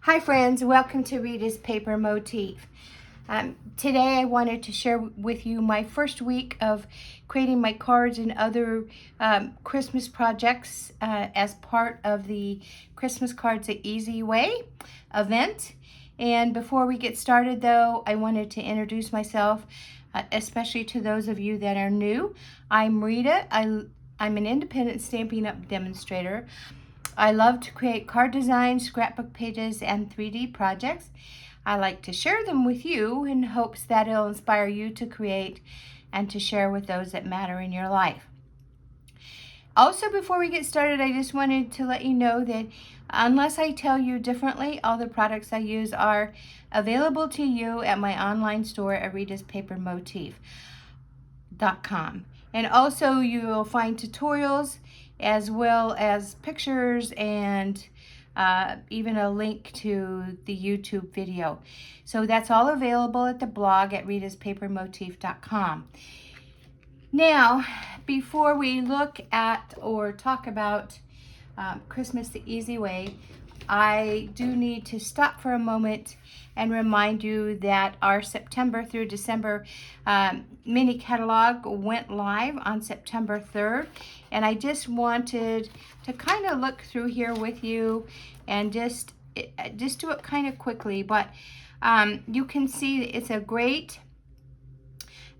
Hi friends, welcome to Rita's Paper Motif. Today I wanted to share with you my first week of creating my cards and other Christmas projects as part of the Christmas Cards the Easy Way event. And before we get started though, I wanted to introduce myself, especially to those of you that are new. I'm Rita. I'm an independent Stampin' Up! Demonstrator. I love to create card designs, scrapbook pages, and 3D projects. I like to share them with you in hopes that it'll inspire you to create and to share with those that matter in your life. Also, before we get started, I just wanted to let you know that unless I tell you differently, all the products I use are available to you at my online store at ritaspapermotif.com. And also you will find tutorials as well as pictures and even a link to the YouTube video. So that's all available at the blog at ritaspapermotif.com. Now, before we look at or talk about Christmas the Easy Way, I do need to stop for a moment and remind you that our September through December mini catalog went live on September 3rd. And I just wanted to kind of look through here with you and just do it kind of quickly. But you can see it's a great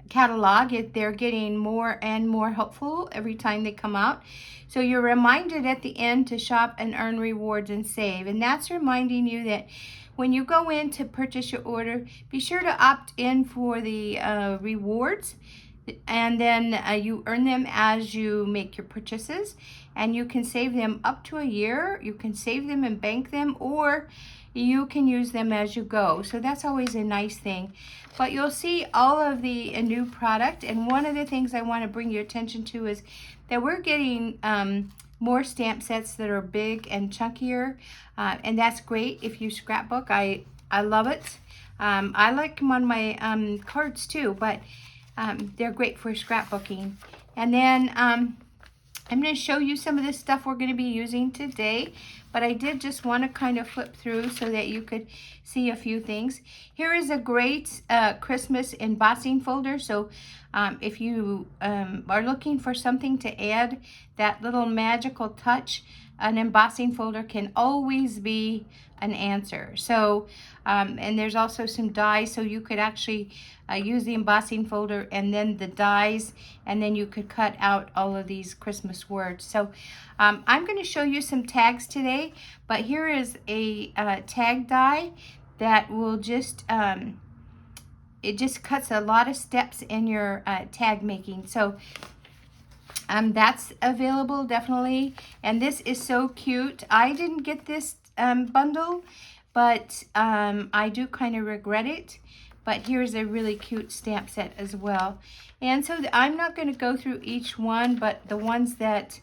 catalog. They're getting more and more helpful every time they come out. So you're reminded at the end to shop and earn rewards and save. And that's reminding you that when you go in to purchase your order, be sure to opt in for the rewards. And then you earn them as you make your purchases. And you can save them up to a year. You can save them and bank them, or you can use them as you go. So that's always a nice thing. But you'll see all of the new product. And one of the things I want to bring your attention to is that we're getting more stamp sets that are big and chunkier. And that's great if you scrapbook. I love it. I like them on my cards too, but they're great for scrapbooking. And then I'm going to show you some of this stuff we're going to be using today, but I did just want to kind of flip through so that you could see a few things. Here is a great Christmas embossing folder. So if you are looking for something to add that little magical touch, an embossing folder can always be an answer. So and there's also some dies, so you could actually use the embossing folder and then the dies, and then you could cut out all of these Christmas words. So I'm going to show you some tags today, but here is a tag die that will just it just cuts a lot of steps in your tag making. So that's available definitely, and this is so cute. I didn't get this bundle, but I do kind of regret it. But here's a really cute stamp set as well. And so I'm not going to go through each one, but the ones that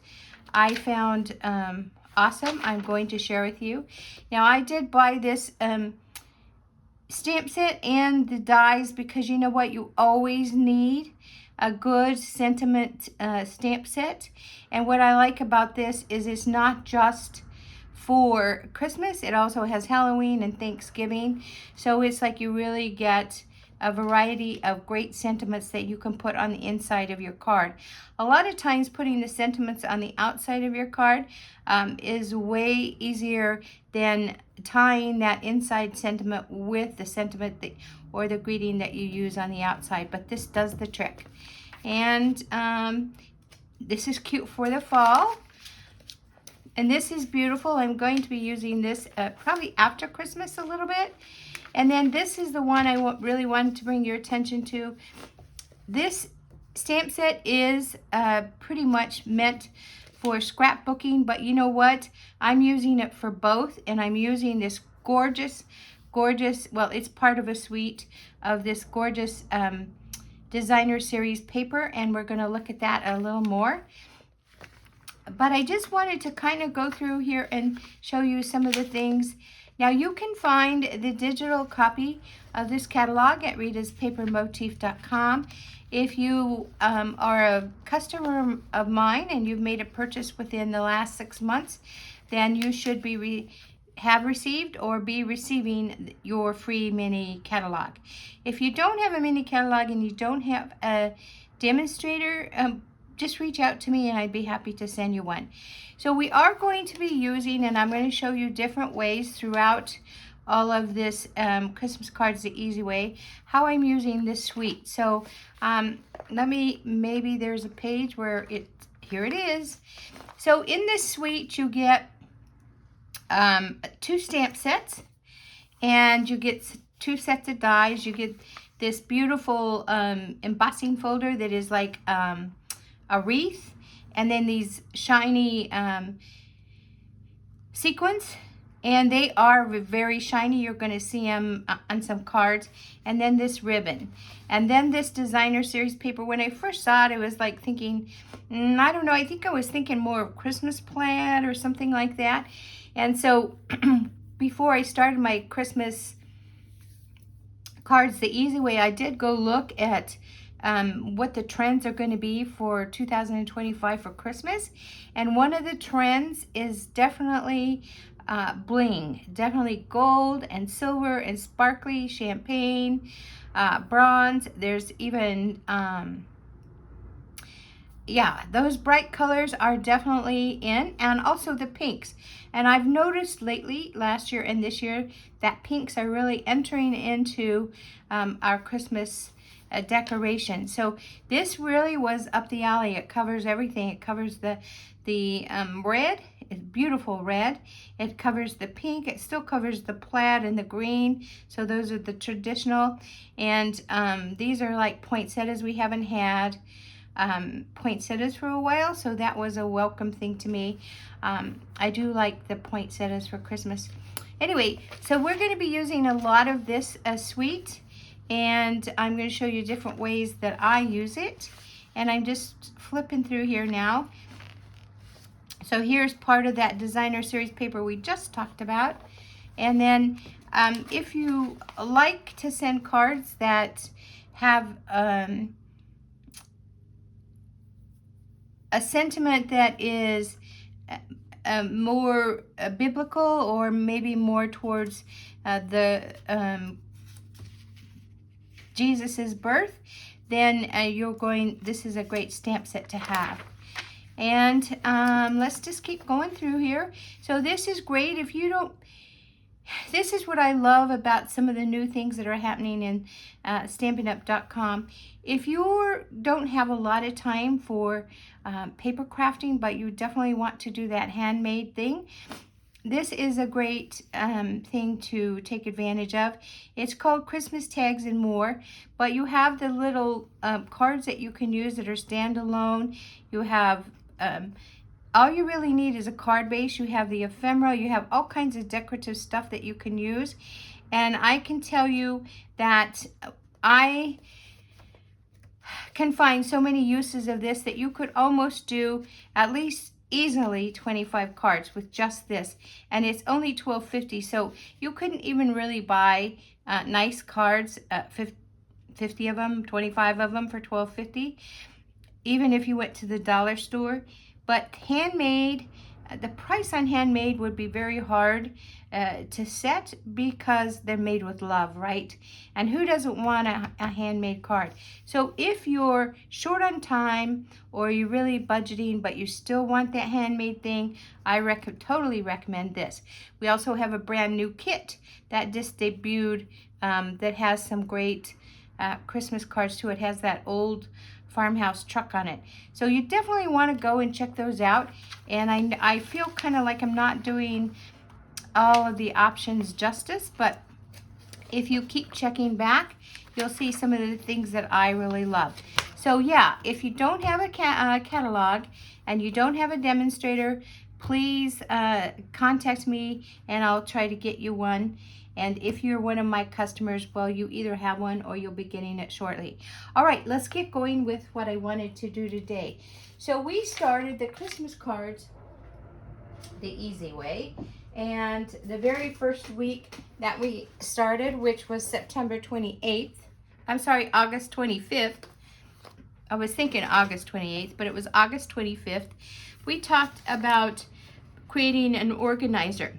I found awesome, I'm going to share with you. Now, I did buy this stamp set and the dies because you know what? You always need a good sentiment stamp set. And what I like about this is it's not just for Christmas, it also has Halloween and Thanksgiving. So it's like you really get a variety of great sentiments that you can put on the inside of your card. A lot of times putting the sentiments on the outside of your card is way easier than tying that inside sentiment with the sentiment or the greeting that you use on the outside. But this does the trick. And this is cute for the fall. And this is beautiful. I'm going to be using this probably after Christmas a little bit. And then this is the one I really wanted to bring your attention to. This stamp set is pretty much meant for scrapbooking, but you know what? I'm using it for both, and I'm using this gorgeous, well, it's part of a suite of this gorgeous designer series paper, and we're going to look at that a little more. But I just wanted to kind of go through here and show you some of the things. Now you can find the digital copy of this catalog at ritaspapermotif.com. If you are a customer of mine and you've made a purchase within the last 6 months, then you should be have received or be receiving your free mini catalog. If you don't have a mini catalog and you don't have a demonstrator, just reach out to me and I'd be happy to send you one. So we are going to be using, and I'm going to show you different ways throughout all of this Christmas cards the easy way, how I'm using this suite. So maybe there's a page where here it is. So in this suite you get 2 stamp sets, and you get 2 sets of dies. You get this beautiful embossing folder that is like a wreath, and then these shiny sequins, and they are very shiny. You're going to see them on some cards. And then this ribbon, and then this designer series paper. When I first saw it, I was like thinking, I don't know, I think I was thinking more of Christmas plaid or something like that. And so before I started my Christmas cards the easy way, I did go look at what the trends are going to be for 2025 for Christmas. And one of the trends is definitely bling, definitely gold and silver and sparkly champagne, bronze. There's even yeah, those bright colors are definitely in, and also the pinks. And I've noticed lately, last year and this year, that pinks are really entering into our Christmas decoration. So this really was up the alley. It covers everything. It covers the red. It's beautiful red. It covers the pink. It still covers the plaid and the green. So those are the traditional. And these are like poinsettias we haven't had. Poinsettias for a while, so that was a welcome thing to me. I do like the poinsettias for Christmas. Anyway, so we're going to be using a lot of this suite, and I'm going to show you different ways that I use it. And I'm just flipping through here now. So here's part of that designer series paper we just talked about. And then if you like to send cards that have a sentiment that is more biblical, or maybe more towards Jesus's birth, then this is a great stamp set to have. And let's just keep going through here. So this is great if you don't. This is what I love about some of the new things that are happening in Stampin'Up.com. If you don't have a lot of time for paper crafting, but you definitely want to do that handmade thing, this is a great thing to take advantage of. It's called Christmas Tags and More, but you have the little cards that you can use that are standalone. You have all you really need is a card base. You have the ephemera. You have all kinds of decorative stuff that you can use. And I can tell you that I can find so many uses of this that you could almost do at least easily 25 cards with just this. And it's only $12.50. So you couldn't even really buy nice cards, 50 of them, 25 of them for $12.50, even if you went to the dollar store. But handmade, the price on handmade would be very hard to set, because they're made with love, right? And who doesn't want a handmade card? So if you're short on time, or you're really budgeting but you still want that handmade thing, I totally recommend this. We also have a brand new kit that just debuted that has some great Christmas cards too. It has that old farmhouse truck on it. So you definitely want to go and check those out. And I feel kind of like I'm not doing all of the options justice, but if you keep checking back, you'll see some of the things that I really love. So yeah, if you don't have a catalog and you don't have a demonstrator, please contact me and I'll try to get you one. And if you're one of my customers, well, you either have one or you'll be getting it shortly. All right, let's get going with what I wanted to do today. So we started the Christmas cards the easy way. And the very first week that we started, which was September 28th, I'm sorry, August 25th. I was thinking August 28th, but it was August 25th. We talked about creating an organizer.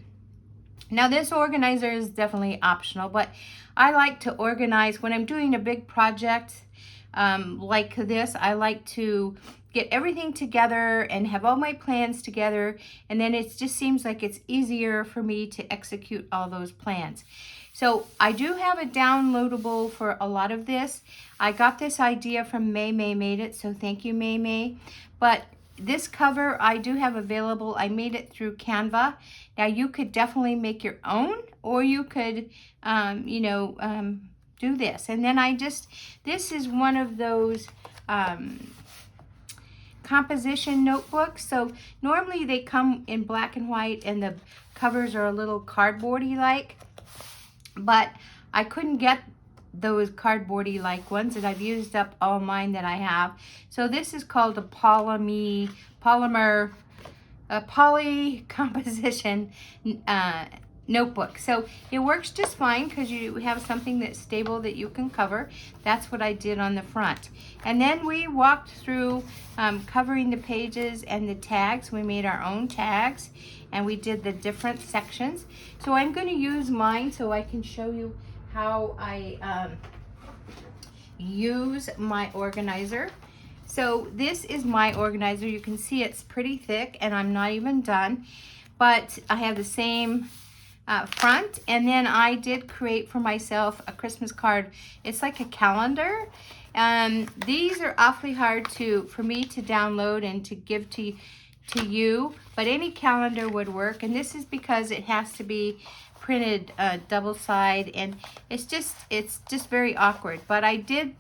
Now this organizer is definitely optional, but I like to organize when I'm doing a big project like this. I like to get everything together and have all my plans together, and then it just seems like it's easier for me to execute all those plans. So I do have a downloadable for a lot of this. I got this idea from May Made It, so thank you, May. But this cover I do have available. I made it through Canva. Now you could definitely make your own, or you could, do this. And then this is one of those composition notebooks. So normally they come in black and white and the covers are a little cardboardy like, but I couldn't get those cardboardy like ones, and I've used up all mine that I have. So this is called a poly composition notebook. So it works just fine because you have something that's stable that you can cover. That's what I did on the front. And then we walked through covering the pages and the tags. We made our own tags and we did the different sections. So I'm going to use mine so I can show you how I use my organizer. So this is my organizer. You can see it's pretty thick and I'm not even done, but I have the same front, and then I did create for myself a Christmas card. It's like a calendar. These are awfully hard for me to download and to give to you, but any calendar would work, and this is because it has to be printed double side, and it's just very awkward. But I did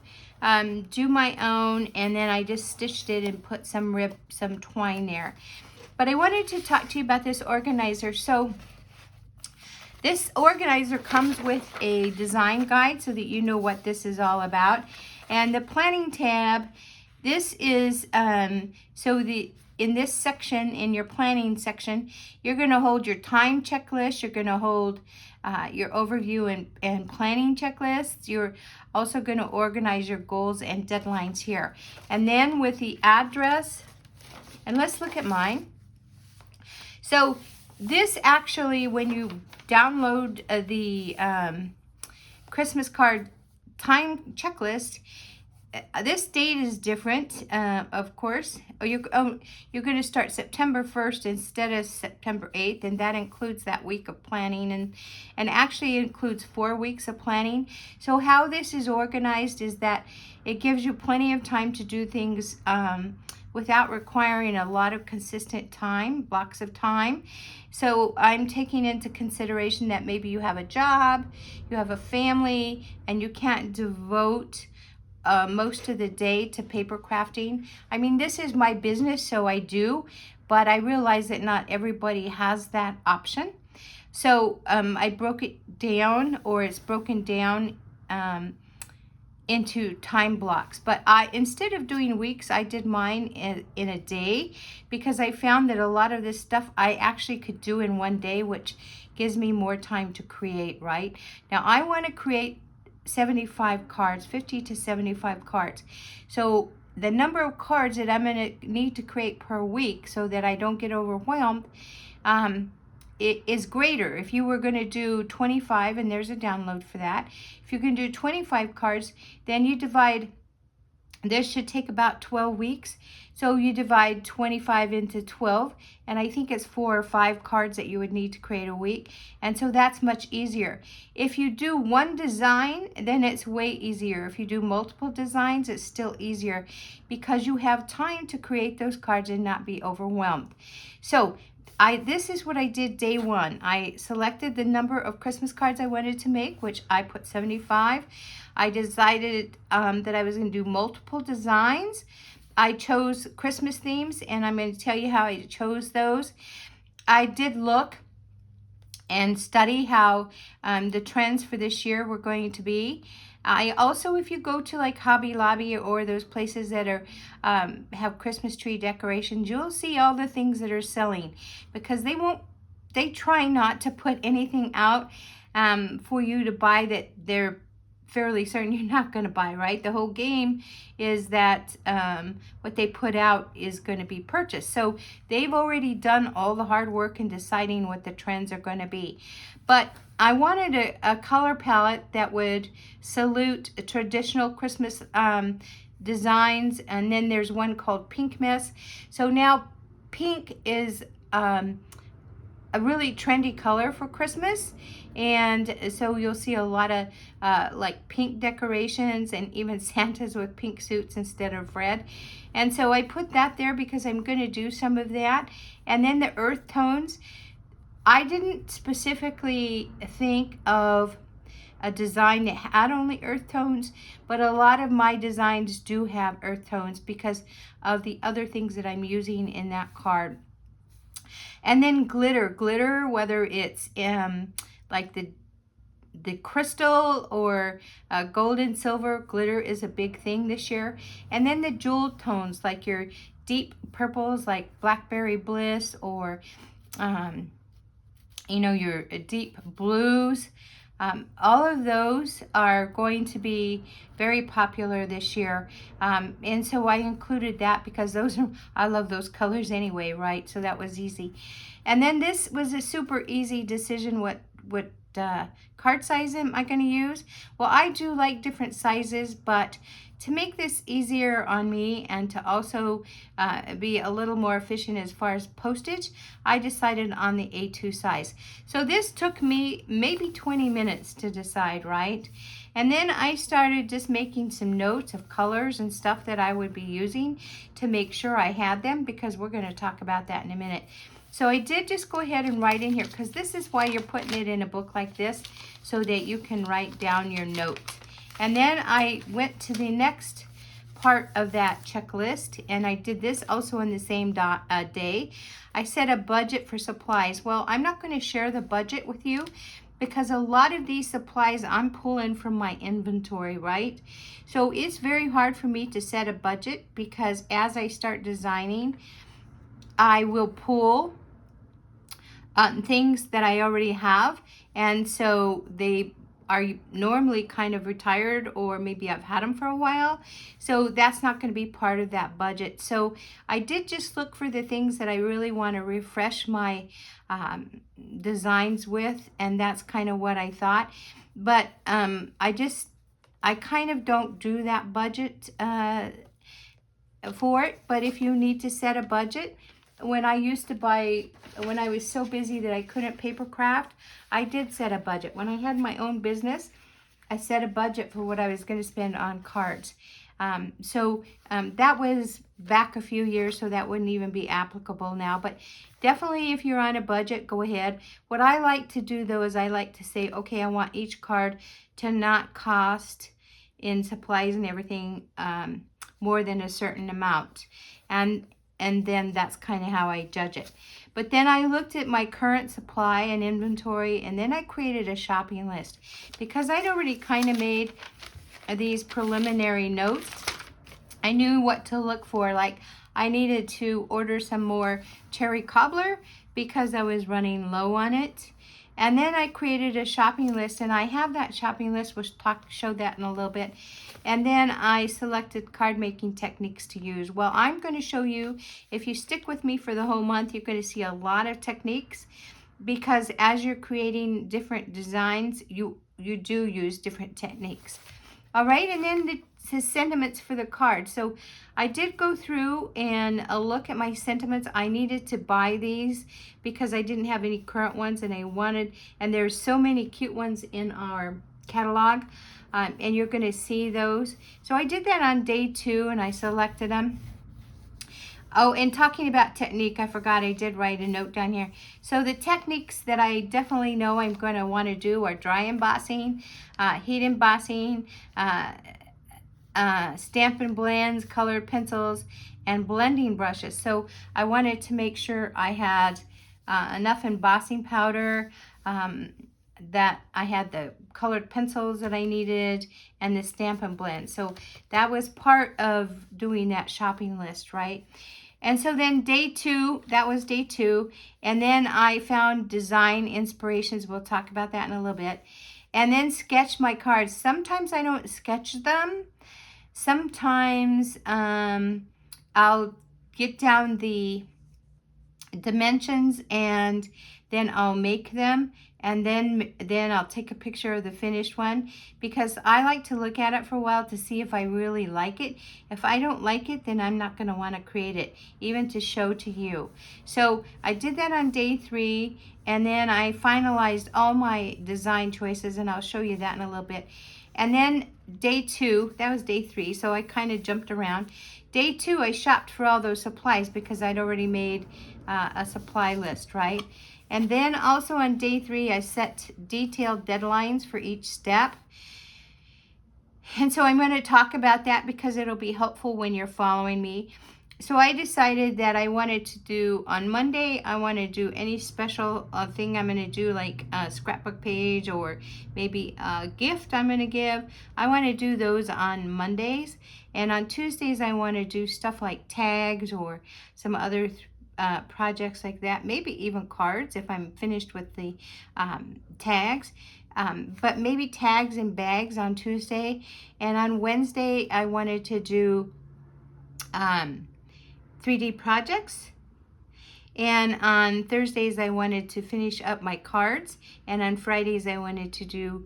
do my own, and then I just stitched it and put some twine there. But I wanted to talk to you about this organizer. So this organizer comes with a design guide so that you know what this is all about. And the planning tab, this is, in this section, in your planning section, you're going to hold your time checklist. You're going to hold your overview and planning checklists. You're also going to organize your goals and deadlines here. And then with the address, and let's look at mine. So this actually, when you download the Christmas card time checklist, this date is different, of course. You're going to start September 1st instead of September 8th, and that includes that week of planning, and actually includes 4 weeks of planning. So how this is organized is that it gives you plenty of time to do things without requiring a lot of consistent blocks of time. So I'm taking into consideration that maybe you have a job, you have a family, and you can't devote most of the day to paper crafting. I mean, this is my business, so I do, but I realize that not everybody has that option. So I broke it down, or it's broken down into time blocks. But instead of doing weeks, I did mine in a day, because I found that a lot of this stuff I actually could do in one day, which gives me more time to create, right? Now I want to create 75 cards, 50 to 75 cards. So the number of cards that I'm going to need to create per week so that I don't get overwhelmed it is greater. If you were going to do 25, and there's a download for that, if you can do 25 cards, then you divide, this should take about 12 weeks. So you divide 25 into 12, and I think it's 4 or 5 cards that you would need to create a week. And so that's much easier. If you do one design, then it's way easier. If you do multiple designs, it's still easier, because you have time to create those cards and not be overwhelmed. So this is what I did day one. I selected the number of Christmas cards I wanted to make, which I put 75. I decided that I was going to do multiple designs. I chose Christmas themes, and I'm going to tell you how I chose those. I did look and study how the trends for this year were going to be. I also, if you go to like Hobby Lobby or those places that are have Christmas tree decorations, you'll see all the things that are selling, because they try not to put anything out for you to buy that they're fairly certain you're not going to buy, right? The whole game is that what they put out is going to be purchased. So they've already done all the hard work in deciding what the trends are going to be. But I wanted a color palette that would salute traditional Christmas designs. And then there's one called Pink Mess. So now pink is a really trendy color for Christmas, and so you'll see a lot of like pink decorations and even Santas with pink suits instead of red. And so I put that there because I'm going to do some of that. And then the earth tones, I didn't specifically think of a design that had only earth tones, but a lot of my designs do have earth tones because of the other things that I'm using in that card. And then glitter, whether it's like the crystal or gold and silver, glitter is a big thing this year. And then the jewel tones, like your deep purples, like Blackberry Bliss, or you know, your deep blues. All of those are going to be very popular this year. And so I included that because those are, I love those colors anyway, right? So that was easy. And then this was a super easy decision. What card size am I going to use? Well, I do like different sizes, but to make this easier on me and to also be a little more efficient as far as postage, I decided on the A2 size. So this took me maybe 20 minutes to decide, right? And then I started just making some notes of colors and stuff that I would be using to make sure I had them, because we're going to talk about that in a minute. So I did just go ahead and write in here, because this is why you're putting it in a book like this, so that you can write down your notes. And then I went to the next part of that checklist, and I did this also in the same day. I set a budget for supplies. Well, I'm not going to share the budget with you because a lot of these supplies I'm pulling from my inventory, right? So it's very hard for me to set a budget, because as I start designing, I will pull things that I already have, and so they are normally kind of retired, or maybe I've had them for a while, so that's not going to be part of that budget. So I did just look for the things that I really want to refresh my designs with, and that's kind of what I thought. But I kind of don't do that budget for it. But if you need to set a budget, when I used to buy, when I was so busy that I couldn't paper craft, I did set a budget. When I had my own business, I set a budget for what I was going to spend on cards. That was back a few years, so that wouldn't even be applicable now. But definitely, if you're on a budget, go ahead. What I like to do, though, is I like to say, okay, I want each card to not cost in supplies and everything more than a certain amount. And then that's kind of how I judge it. But then I looked at my current supply and inventory, and then I created a shopping list. Because I'd already kind of made these preliminary notes, I knew what to look for. Like, I needed to order some more cherry cobbler because I was running low on it. And then I created a shopping list, and I have that shopping list. We'll show that in a little bit. And then I selected card making techniques to use. Well, I'm going to show you, if you stick with me for the whole month, you're going to see a lot of techniques, because as you're creating different designs, you do use different techniques. All right, and then the sentiments for the card. So I did go through and look at my sentiments. I needed to buy these because I didn't have any current ones, and and there's so many cute ones in our catalog, and you're going to see those. So I did that on day 2, and I selected them. Oh, and talking about technique, I forgot I did write a note down here. So the techniques that I definitely know I'm going to want to do are dry embossing, heat embossing, stamp and blends, colored pencils, and blending brushes. So I wanted to make sure I had enough embossing powder, that I had the colored pencils that I needed, and the stamp and blend. So that was part of doing that shopping list, right? And so then day 2, that was day 2. And then I found design inspirations. We'll talk about that in a little bit. And then sketch my cards. Sometimes I don't sketch them. Sometimes I'll get down the dimensions and then I'll make them, and then I'll take a picture of the finished one, because I like to look at it for a while to see if I really like it. If I don't like it, then I'm not going to want to create it, even to show to you. So I did that on day 3, and then I finalized all my design choices, and I'll show you that in a little bit. And then day 2, that was day 3, so I kind of jumped around. Day 2, I shopped for all those supplies because I'd already made a supply list, right? And then also on day 3, I set detailed deadlines for each step. And so I'm going to talk about that because it'll be helpful when you're following me. So I decided that I wanted to do, on Monday, I want to do any special thing I'm going to do, like a scrapbook page or maybe a gift I'm going to give. I want to do those on Mondays. And on Tuesdays, I want to do stuff like tags or some other projects like that. Maybe even cards if I'm finished with the tags. But maybe tags and bags on Tuesday. And on Wednesday, I wanted to do 3D projects. And on Thursdays, I wanted to finish up my cards. And on Fridays, I wanted to do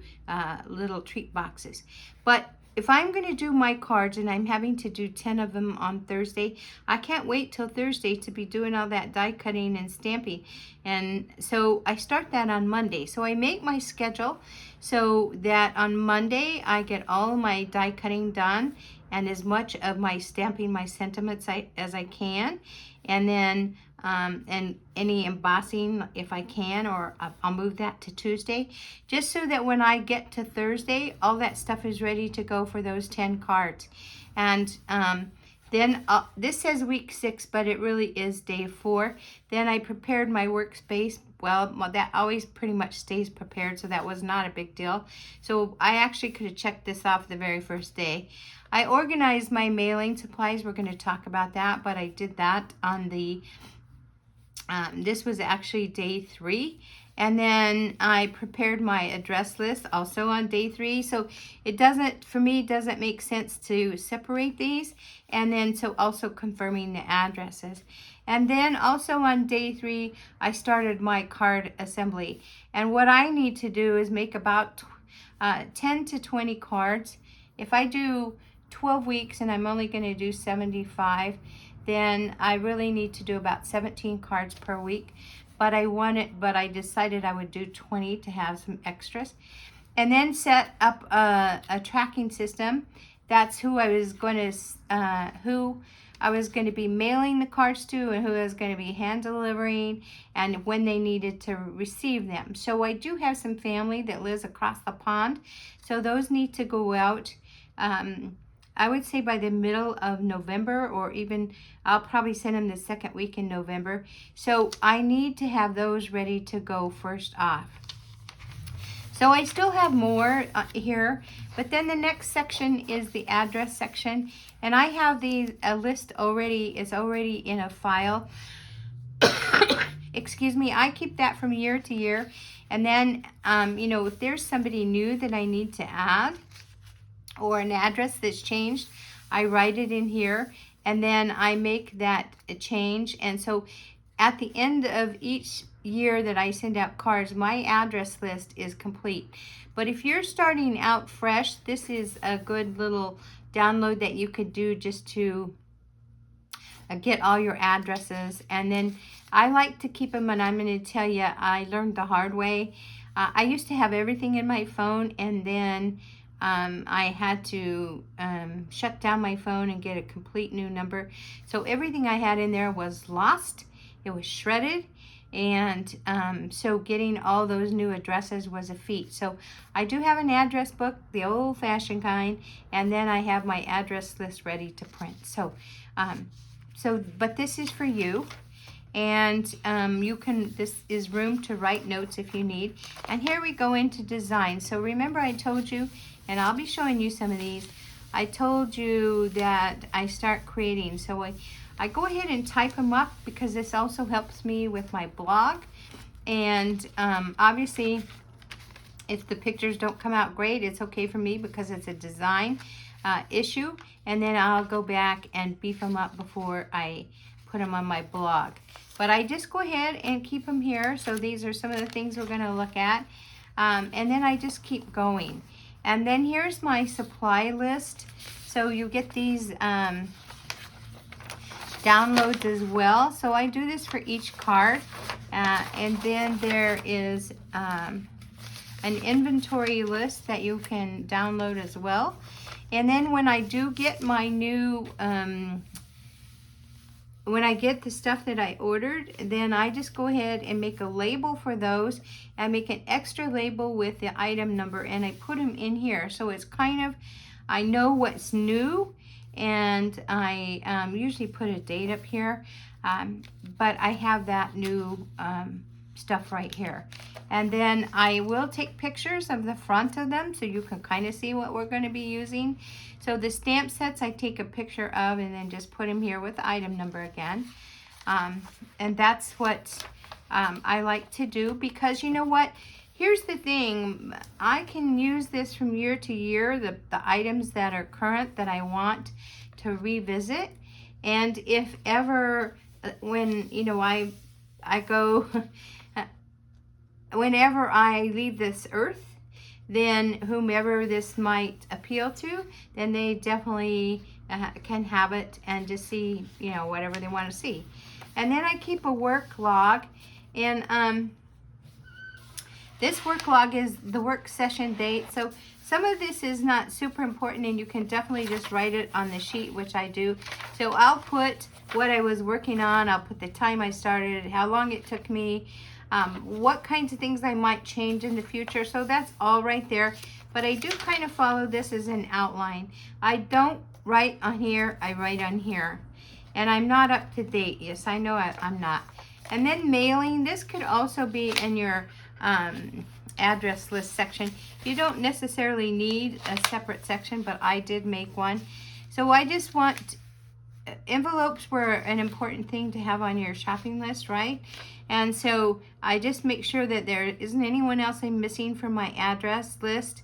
little treat boxes. But if I'm going to do my cards, and I'm having to do 10 of them on Thursday, I can't wait till Thursday to be doing all that die cutting and stamping. And so I start that on Monday. So I make my schedule so that on Monday, I get all my die cutting done and as much of my stamping my sentiments as I can. And then and any embossing if I can, or I'll move that to Tuesday, just so that when I get to Thursday, all that stuff is ready to go for those 10 cards. And then this says week 6, but it really is day 4. Then I prepared my workspace. Well, that always pretty much stays prepared, so that was not a big deal. So I actually could have checked this off the very first day. I organized my mailing supplies. We're going to talk about that, but I did that on the this was actually day 3. And then I prepared my address list also on day 3. So it doesn't, for me, doesn't make sense to separate these. And then so also confirming the addresses. And then also on day 3, I started my card assembly. And what I need to do is make about 10 to 20 cards. If I do 12 weeks and I'm only going to do 75, then I really need to do about 17 cards per week. But I decided I would do 20 to have some extras. And then set up a tracking system. That's who I was going to be mailing the cards to, and who I was going to be hand delivering, and when they needed to receive them. So I do have some family that lives across the pond, so those need to go out. I would say by the middle of November, or even I'll probably send them the second week in November. So I need to have those ready to go first off. So I still have more here, but then the next section is the address section. And I have a list already, it's already in a file. Excuse me, I keep that from year to year. And then, if there's somebody new that I need to add, or an address that's changed, I write it in here, and then I make that a change. And so at the end of each year that I send out cards, my address list is complete. But if you're starting out fresh, this is a good little download that you could do just to get all your addresses. And then I like to keep them, and I'm going to tell you, I learned the hard way. I used to have everything in my phone, and then I had to shut down my phone and get a complete new number. So everything I had in there was lost. It was shredded. And so getting all those new addresses was a feat. So I do have an address book, the old-fashioned kind, and then I have my address list ready to print. But this is for you. And this is room to write notes if you need. And here we go into design. So remember I told you, and I'll be showing you some of these, I told you that I start creating. So I go ahead and type them up because this also helps me with my blog. And obviously, if the pictures don't come out great, it's okay for me because it's a design issue. And then I'll go back and beef them up before I put them on my blog. But I just go ahead and keep them here. So these are some of the things we're going to look at. And then I just keep going. And then here's my supply list. So you get these downloads as well. So I do this for each card. And then there is an inventory list that you can download as well. And then when I do get my new, when I get the stuff that I ordered, then I just go ahead and make a label for those and make an extra label with the item number, and I put them in here. So it's kind of, I know what's new, and I usually put a date up here, but I have that new stuff right here. And then I will take pictures of the front of them so you can kind of see what we're going to be using. So the stamp sets I take a picture of and then just put them here with the item number again. And that's what I like to do, because you know what? Here's the thing. I can use this from year to year, the items that are current that I want to revisit. And if ever, when, you know, I go... whenever I leave this earth, then whomever this might appeal to, then they definitely can have it and just see, you know, whatever they want to see. And then I keep a work log, and this work log is the work session date. So some of this is not super important, and you can definitely just write it on the sheet, which I do. So I'll put what I was working on, I'll put the time I started, how long it took me, what kinds of things I might change in the future. So that's all right there. But I do kind of follow this as an outline. I don't write on here, I write on here. And I'm not up to date. Yes, I know I'm not. And then mailing, this could also be in your address list section. You don't necessarily need a separate section, but I did make one. So I just want, envelopes were an important thing to have on your shopping list, right? And so I just make sure that there isn't anyone else I'm missing from my address list.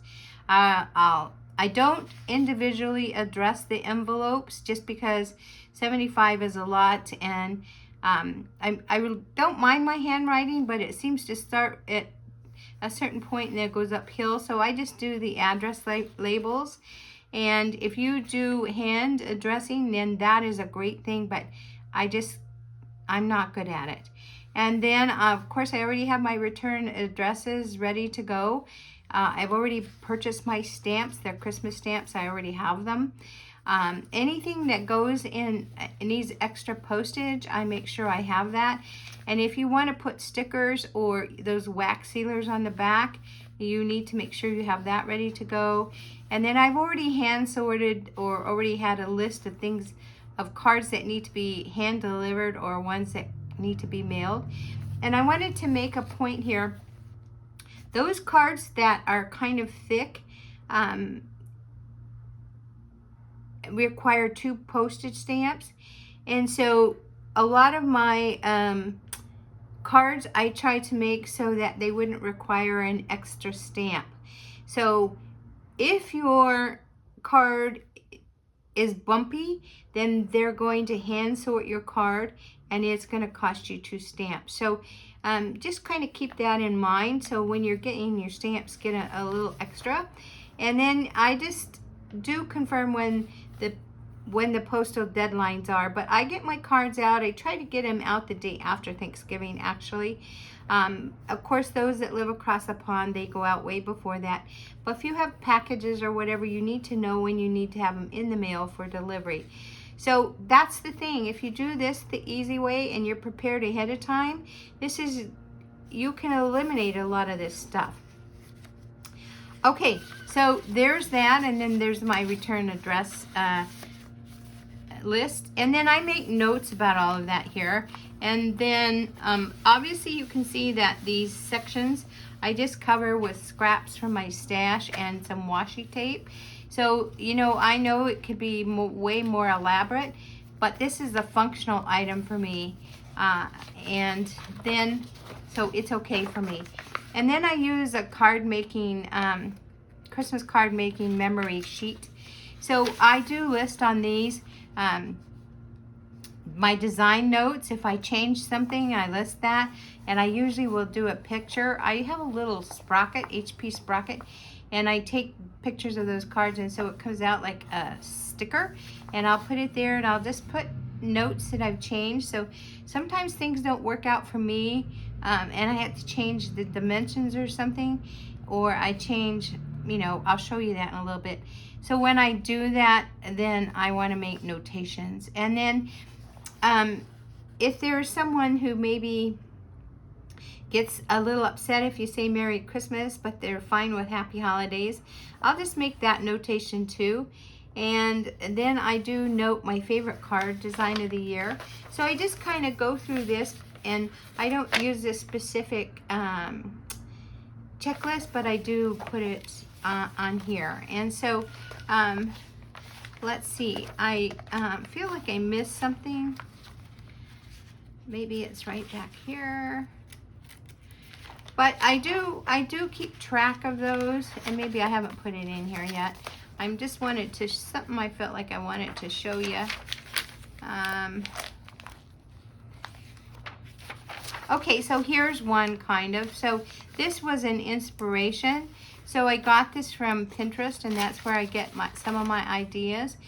I don't individually address the envelopes just because 75 is a lot, and I don't mind my handwriting, but it seems to start at a certain point and then it goes uphill. So I just do the address labels. And if you do hand addressing, then that is a great thing, but I'm not good at it. And then, of course, I already have my return addresses ready to go. I've already purchased my stamps. They're Christmas stamps. I already have them. Anything that goes in needs extra postage, I make sure I have that. And if you want to put stickers or those wax sealers on the back, you need to make sure you have that ready to go. And then I've already hand sorted or already had a list of things, of cards that need to be hand delivered or ones that need to be mailed. And I wanted to make a point here. Those cards that are kind of thick require 2 postage stamps. And so a lot of my cards I try to make so that they wouldn't require an extra stamp. So if your card is bumpy, then they're going to hand sort your card and it's going to cost you 2 stamps. So just kind of keep that in mind. So when you're getting your stamps, get a little extra. And then I just do confirm when the postal deadlines are, but I get my cards out. I try to get them out the day after Thanksgiving, actually. Of course, those that live across the pond, they go out way before that. But if you have packages or whatever, you need to know when you need to have them in the mail for delivery. So that's the thing. If you do this the easy way and you're prepared ahead of time, you can eliminate a lot of this stuff. Okay, so there's that, and then there's my return address list, and then I make notes about all of that here. And then obviously you can see that these sections I just cover with scraps from my stash and some washi tape. So, you know, I know it could be way more elaborate, but this is a functional item for me. And then, so it's okay for me. And then I use a card making, Christmas card making memory sheet. So I do list on these my design notes. If I change something, I list that. And I usually will do a picture. I have a little sprocket, HP sprocket, and I take pictures of those cards, and so it comes out like a sticker, and I'll put it there, and I'll just put notes that I've changed. So sometimes things don't work out for me, and I have to change the dimensions or something, or I change, you know, I'll show you that in a little bit. So when I do that, then I want to make notations. And then if there's someone who maybe gets a little upset if you say Merry Christmas, but they're fine with Happy Holidays, I'll just make that notation too. And then I do note my favorite card design of the year. So I just kind of go through this, and I don't use this specific checklist, but I do put it on here. And so let's see, I feel like I missed something. Maybe it's right back here. But I do keep track of those, and maybe I haven't put it in here yet. I just wanted to, something I felt like I wanted to show you. Okay, so here's one kind of. So this was an inspiration. So I got this from Pinterest, and that's where I get some of my ideas.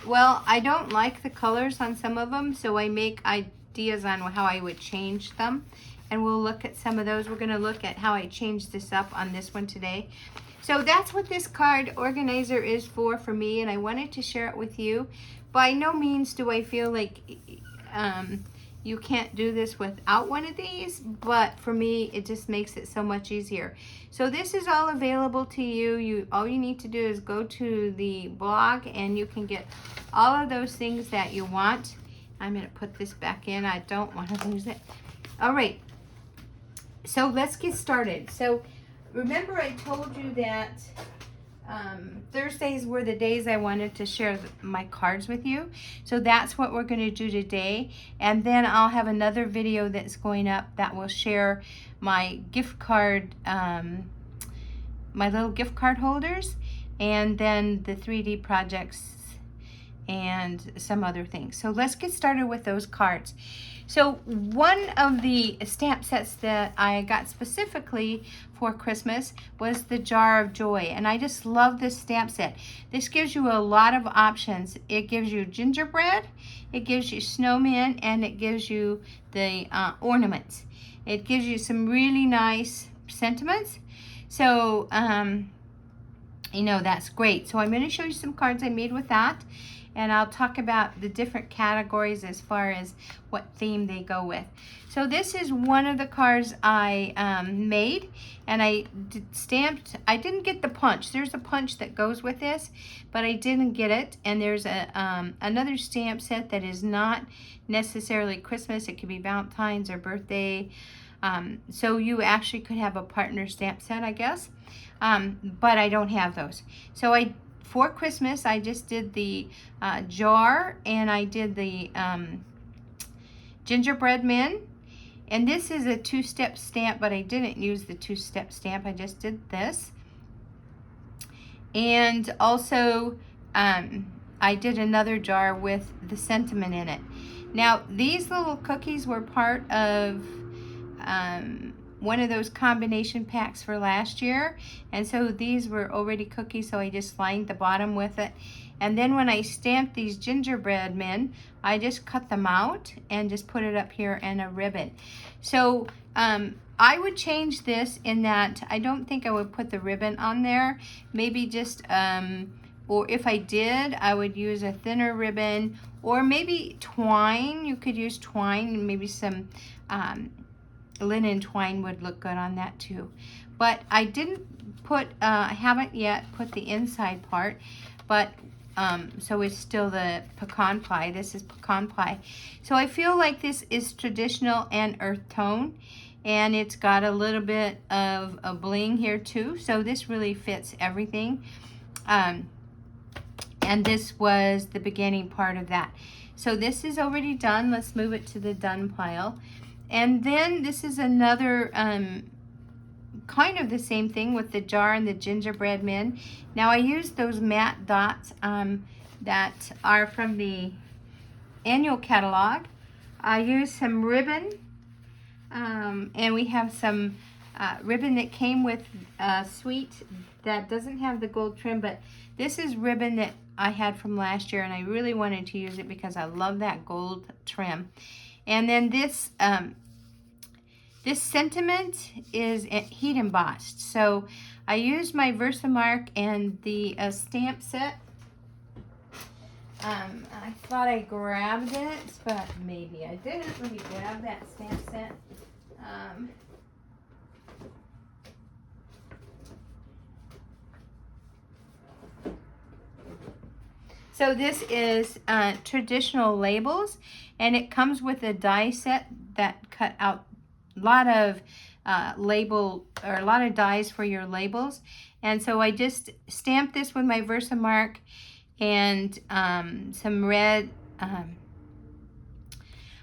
Well, I don't like the colors on some of them, so I make ideas on how I would change them. And we'll look at some of those. We're going to look at how I changed this up on this one today. So that's what this card organizer is for me, and I wanted to share it with you. By no means do I feel like you can't do this without one of these, but for me, it just makes it so much easier. So this is all available to you. All you need to do is go to the blog, and you can get all of those things that you want. I'm going to put this back in. I don't want to lose it. All right. So let's get started. So remember I told you that Thursdays were the days I wanted to share my cards with you. So that's what we're going to do today. And then I'll have another video that's going up that will share my gift card, my little gift card holders, and then the 3D projects and some other things. So let's get started with those cards. So one of the stamp sets that I got specifically for Christmas was the Jar of Joy, and I just love this stamp set. This gives you a lot of options. It gives you gingerbread, it gives you snowmen, and it gives you the ornaments. It gives you some really nice sentiments. So, you know, that's great. So I'm going to show you some cards I made with that. And I'll talk about the different categories as far as what theme they go with. So this is one of the cards I made, and I stamped. I didn't get the punch. There's a punch that goes with this, but I didn't get it. And there's another stamp set that is not necessarily Christmas. It could be Valentine's or birthday. So you actually could have a partner stamp set, I guess. But I don't have those. So for Christmas, I just did the jar, and I did the gingerbread men. And this is a two-step stamp, but I didn't use the two-step stamp. I just did this. And also, I did another jar with the sentiment in it. Now, these little cookies were part of one of those combination packs for last year, and so these were already cookies, so I just lined the bottom with it. And then when I stamped these gingerbread men, I just cut them out and just put it up here in a ribbon. So I would change this in that I don't think I would put the ribbon on there. Maybe just or if I did, I would use a thinner ribbon, or maybe twine. You could use twine, maybe some linen twine would look good on that too. But I didn't put, I haven't yet put the inside part, but so it's still the pecan pie. This is pecan pie. So I feel like this is traditional and earth tone, and it's got a little bit of a bling here too. So this really fits everything. And this was the beginning part of that. So this is already done. Let's move it to the done pile. And then this is another kind of the same thing with the jar and the gingerbread men. Now I use those matte dots that are from the annual catalog. I use some ribbon, and we have some ribbon that came with sweet that doesn't have the gold trim, but this is ribbon that I had from last year, and I really wanted to use it because I love that gold trim. And then this this sentiment is heat embossed. So I used my Versamark and the stamp set. I thought I grabbed it, but maybe I didn't. Let me grab that stamp set. So this is traditional labels, and it comes with a die set that cut out a lot of label, or a lot of dies for your labels. And so I just stamped this with my Versamark and some red,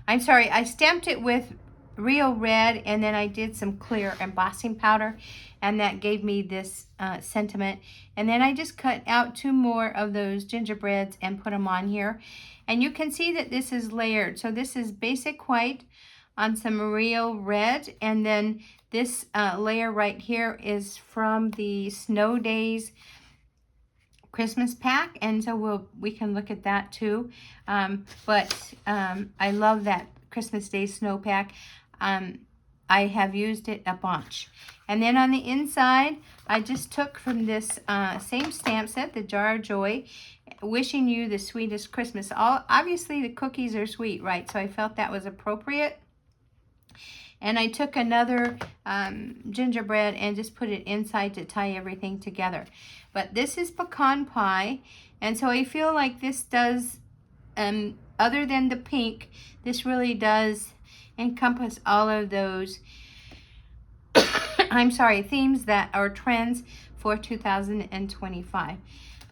I'm sorry, I stamped it with real red, and then I did some clear embossing powder, and that gave me this sentiment. And then I just cut out 2 more of those gingerbreads and put them on here. And you can see that this is layered. So this is basic white on some real red, and then this layer right here is from the Snow Days Christmas pack, and so we can look at that too. But I love that Christmas Day snow pack. I have used it a bunch. And then on the inside, I just took from this same stamp set, the Jar of Joy, wishing you the sweetest Christmas. Obviously the cookies are sweet, right? So I felt that was appropriate. And I took another gingerbread and just put it inside to tie everything together. But this is pecan pie, and so I feel like this does, other than the pink, this really does encompass all of those I'm sorry, themes that are trends for 2025.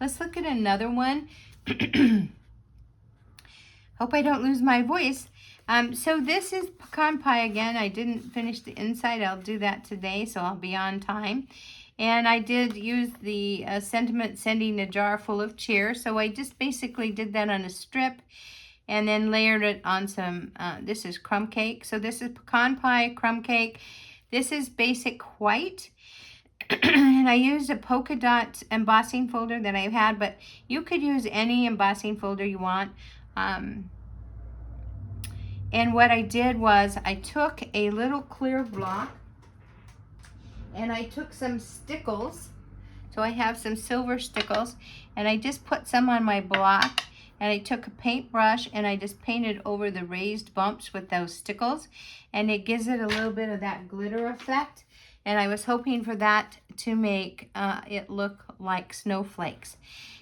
Let's look at another one. Hope I don't lose my voice. So this is pecan pie again. I didn't finish the inside. I'll do that today, so I'll be on time. And I did use the sentiment sending a jar full of cheer. So I just basically did that on a strip and then layered it on some, this is crumb cake. So this is pecan pie, crumb cake. This is basic white. And I used a polka dot embossing folder that I've had, but you could use any embossing folder you want. And what I did was I took a little clear block and I took some stickles. So I have some silver stickles, and I just put some on my block, and I took a paintbrush and I just painted over the raised bumps with those stickles, and it gives it a little bit of that glitter effect. And I was hoping for that to make it look like snowflakes.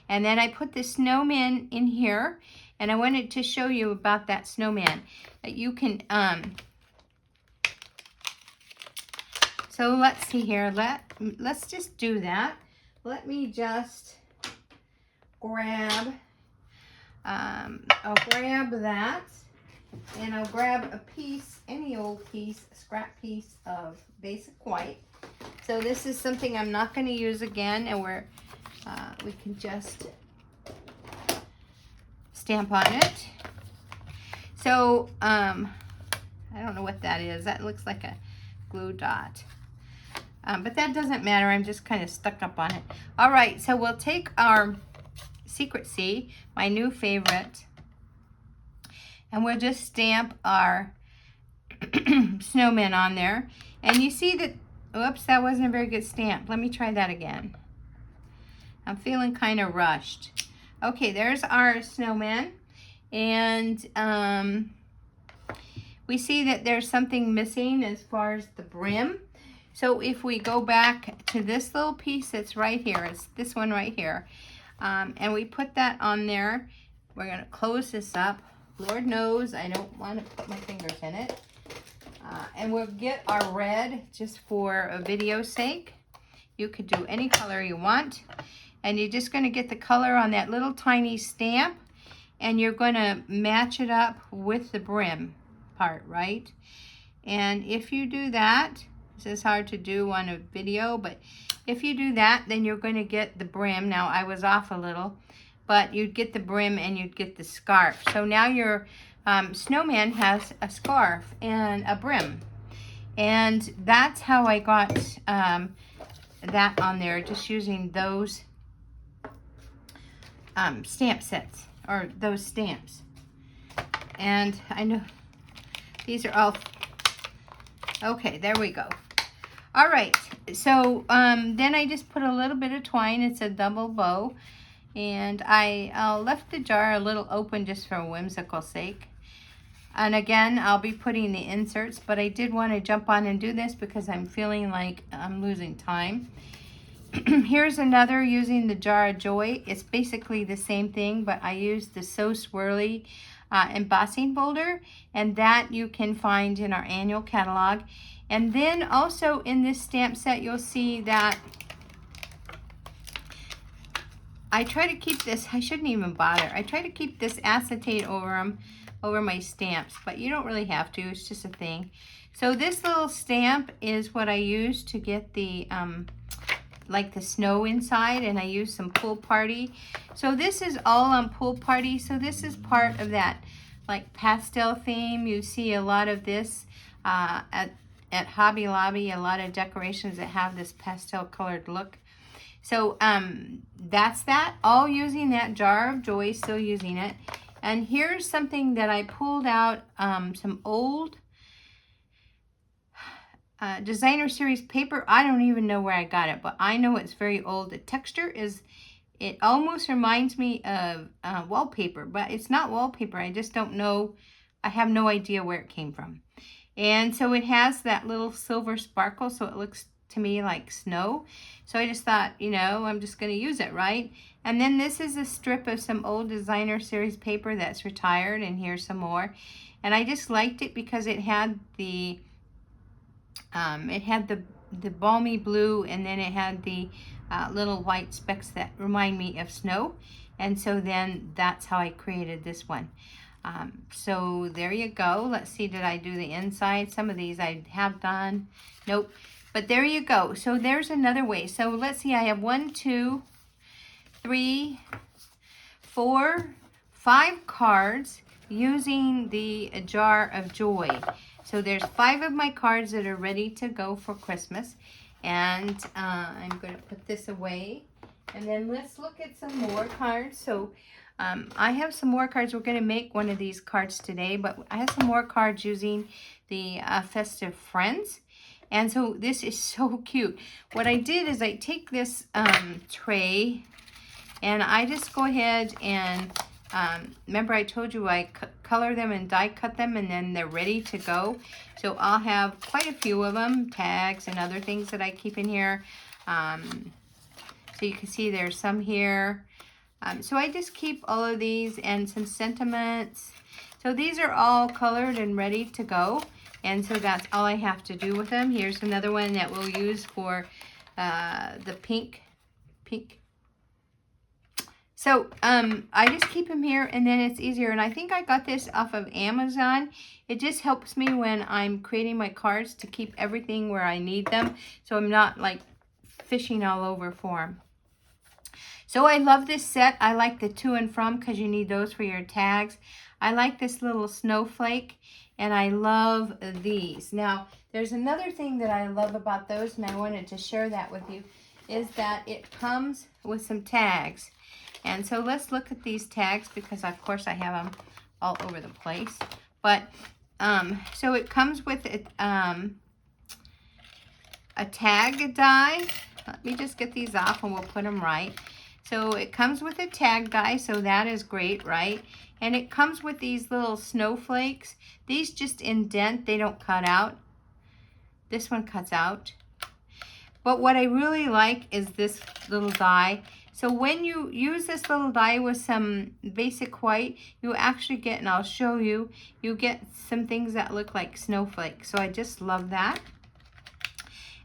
And then I put the snowman in here, and I wanted to show you about that snowman. That you can, so let's see here, let's just do that. Let me just grab, I'll grab that, and I'll grab a piece, any old piece, a scrap piece of basic white. So this is something I'm not going to use again, and we can just stamp on it. So I don't know what that is. That looks like a glue dot. But that doesn't matter. I'm just kind of stuck up on it. All right, so we'll take our Secret C, my new favorite, and we'll just stamp our snowmen on there. And you see that, oops, that wasn't a very good stamp. Let me try that again. I'm feeling kind of rushed. Okay, there's our snowman. And we see that there's something missing as far as the brim. So if we go back to this little piece that's right here, it's this one right here, and we put that on there, we're going to close this up. Lord knows I don't want to put my fingers in it. And we'll get our red just for a video's sake. You could do any color you want. And you're just going to get the color on that little tiny stamp. and you're going to match it up with the brim part, right? And if you do that, this is hard to do on a video, but if you do that, then you're going to get the brim. Now, I was off a little, but you'd get the brim and you'd get the scarf. So now your snowman has a scarf and a brim. And that's how I got that on there, just using those stamp sets, or those stamps. And I know these are all, okay, there we go. All right, so then I just put a little bit of twine. It's a double bow, and I left the jar a little open just for whimsical sake. And again, I'll be putting the inserts, but I did want to jump on and do this because I'm feeling like I'm losing time. Here's another using the Jar of Joy. It's basically the same thing, but I used the So Swirly embossing folder, and that you can find in our annual catalog. And then also in this stamp set, you'll see that I try to keep this, I shouldn't even bother. I try to keep this acetate over my stamps, but you don't really have to, it's just a thing. So this little stamp is what I use to get the like the snow inside, and I use some Pool Party. So this is all on Pool Party. So this is part of that like pastel theme. You see a lot of this at Hobby Lobby, a lot of decorations that have this pastel colored look. So that's that, all using that Jar of Joy, still using it. And here's something that I pulled out, some old designer series paper. I don't even know where I got it, but I know it's very old. The texture is, it almost reminds me of wallpaper, but it's not wallpaper. I just don't know. I have no idea where it came from. And so it has that little silver sparkle, so it looks to me like snow. So I just thought, you know, I'm just going to use it, right? And then this is a strip of some old designer series paper that's retired, and here's some more. And I just liked it because it had the balmy blue, and then it had the little white specks that remind me of snow. And so then that's how I created this one. So there you go. Let's see, did I do the inside? Some of these I have done. Nope. But there you go. So there's another way. So let's see, I have 1, 2, 3, 4, 5 cards using the Jar of Joy. So there's 5 of my cards that are ready to go for Christmas. And I'm going to put this away. And then let's look at some more cards. So I have some more cards. We're going to make one of these cards today, but I have some more cards using the Festive Friends. And so this is so cute. What I did is I take this tray, and I just go ahead and, remember I told you I color them and die cut them, and then they're ready to go. So I'll have quite a few of them, tags and other things that I keep in here. So you can see there's some here. So I just keep all of these, and some sentiments. So these are all colored and ready to go. And so that's all I have to do with them. Here's another one that we'll use for the pink. So I just keep them here, and then it's easier. And I think I got this off of Amazon. It just helps me when I'm creating my cards to keep everything where I need them, so I'm not like fishing all over for them. So I love this set. I like the to and from because you need those for your tags. I like this little snowflake, and I love these. Now, there's another thing that I love about those, and I wanted to share that with you, is that it comes with some tags. And so let's look at these tags, because of course I have them all over the place. But so it comes with a tag die. Let me just get these off and we'll put them right. So it comes with a tag die, so that is great, right? And it comes with these little snowflakes. These just indent, they don't cut out. This one cuts out. But what I really like is this little die. So when you use this little die with some basic white, you actually get, and I'll show you, you get some things that look like snowflakes. So I just love that.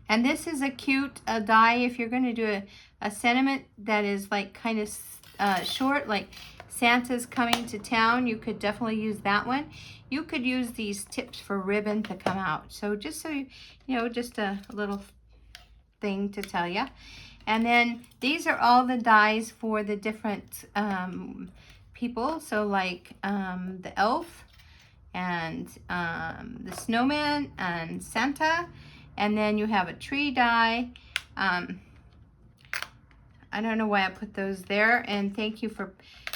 And this is a cute die if you're going to do a sentiment that is like kind of short, like Santa's coming to town, you could definitely use that one. You could use these tips for ribbon to come out. So just so you know, just a little thing to tell you. And then these are all the dies for the different people. So like the elf and the snowman and Santa. And then you have a tree die. I don't know why I put those there. And thank you for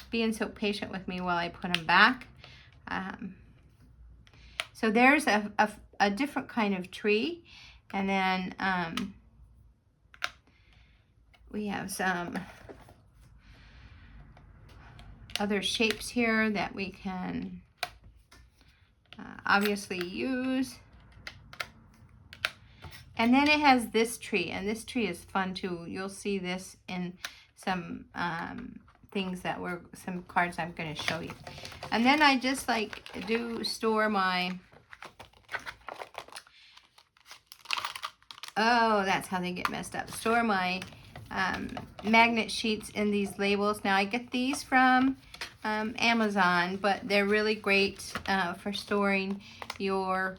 being so patient with me while I put them back. So there's a different kind of tree. And then we have some other shapes here that we can obviously use. And then it has this tree, and this tree is fun too. You'll see this in some things that were, some cards I'm going to show you. And then I just like store my, oh, that's how they get messed up. Store my magnet sheets in these labels. Now I get these from Amazon, but they're really great for storing your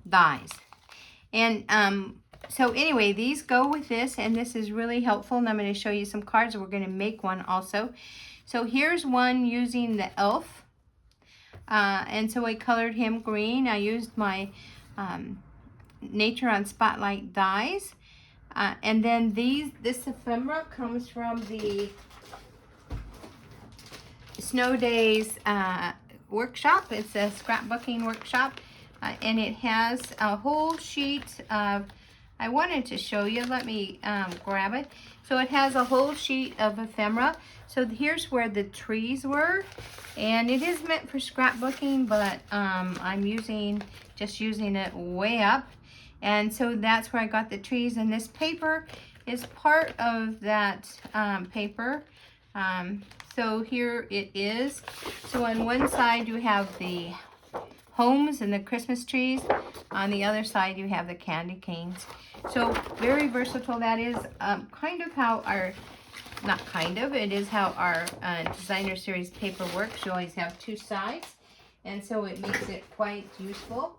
dies. And so anyway, these go with this, and this is really helpful. And I'm going to show you some cards. We're going to make one also. So here's one using the elf. And so I colored him green. I used my Nature on Spotlight dies. And then this ephemera comes from the Snow Days workshop. It's a scrapbooking workshop. And it has a whole sheet of, I wanted to show you, let me grab it. So it has a whole sheet of ephemera. So here's where the trees were. And it is meant for scrapbooking, but I'm just using it way up. And so that's where I got the trees. And this paper is part of that paper. So here it is. So on one side you have the homes and the Christmas trees. On the other side you have the candy canes. So very versatile. That is kind of how our, not kind of, it is how our designer series paper works. You always have two sides, and so it makes it quite useful.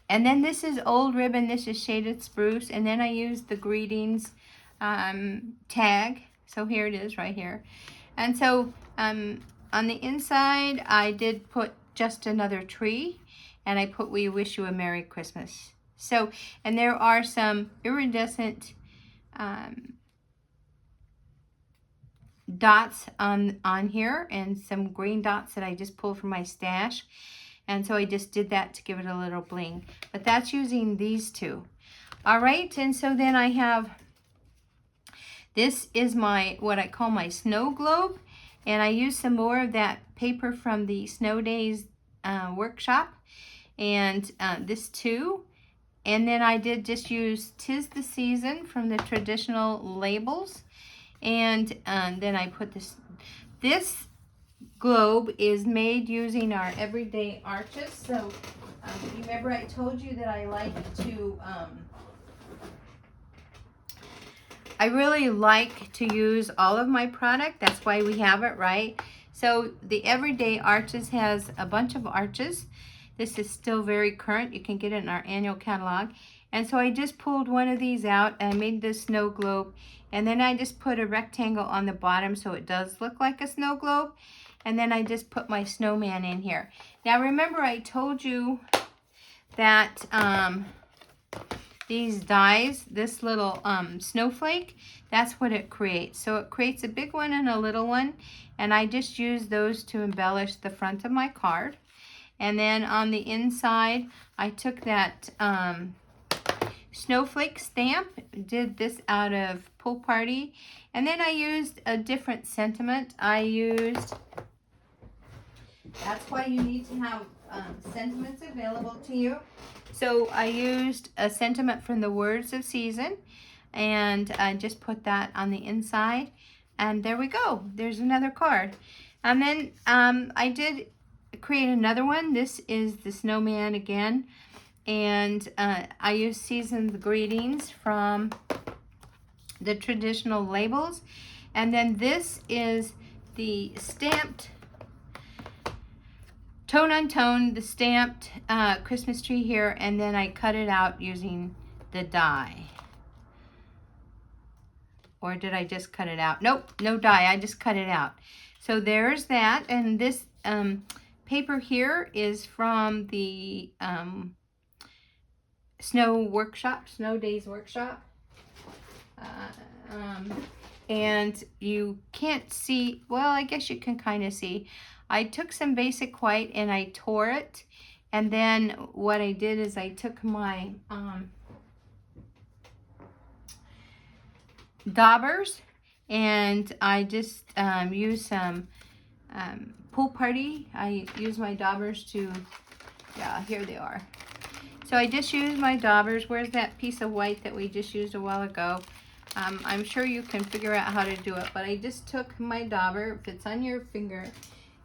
And then this is old ribbon. This is shaded spruce. And then I used the greetings tag. So here it is right here. And so on the inside I did put just another tree, and I put "We wish you a Merry Christmas." So, and there are some iridescent dots on here, and some green dots that I just pulled from my stash. And so I just did that to give it a little bling. But that's using these two. All right, and so then I have, this is my, what I call my snow globe. And I used some more of that paper from the Snow Days workshop. And this too. And then I did just use "'Tis the Season" from the traditional labels. And then I put this globe is made using our everyday arches. So remember I told you that I like to, I really like to use all of my product. That's why we have it, right? So the Everyday Arches has a bunch of arches. This is still very current. You can get it in our annual catalog. And so I just pulled one of these out and I made this snow globe. And then I just put a rectangle on the bottom so it does look like a snow globe. And then I just put my snowman in here. Now remember I told you that these dies, this little snowflake, that's what it creates. So it creates a big one and a little one, and I just use those to embellish the front of my card. And then on the inside, I took that snowflake stamp, did this out of Pool Party, and then I used a different sentiment. That's why you need to have sentiments available to you. So I used a sentiment from the Words of Season, and I just put that on the inside, and there we go. There's another card. And then I did create another one. This is the snowman again, and I used Season's Greetings from the traditional labels. And then this is the stamped, tone on tone, the stamped Christmas tree here, and then I cut it out using the die. Or did I just cut it out? Nope, no die, I just cut it out. So there's that, and this paper here is from the Snow Days Workshop. And you can't see, well, I guess you can kind of see. I took some basic white and I tore it, and then what I did is I took my daubers and I just used some Pool Party. I used my daubers to, yeah, here they are. So I just used my daubers. Where's that piece of white that we just used a while ago? I'm sure you can figure out how to do it, but I just took my dauber, it fits on your finger,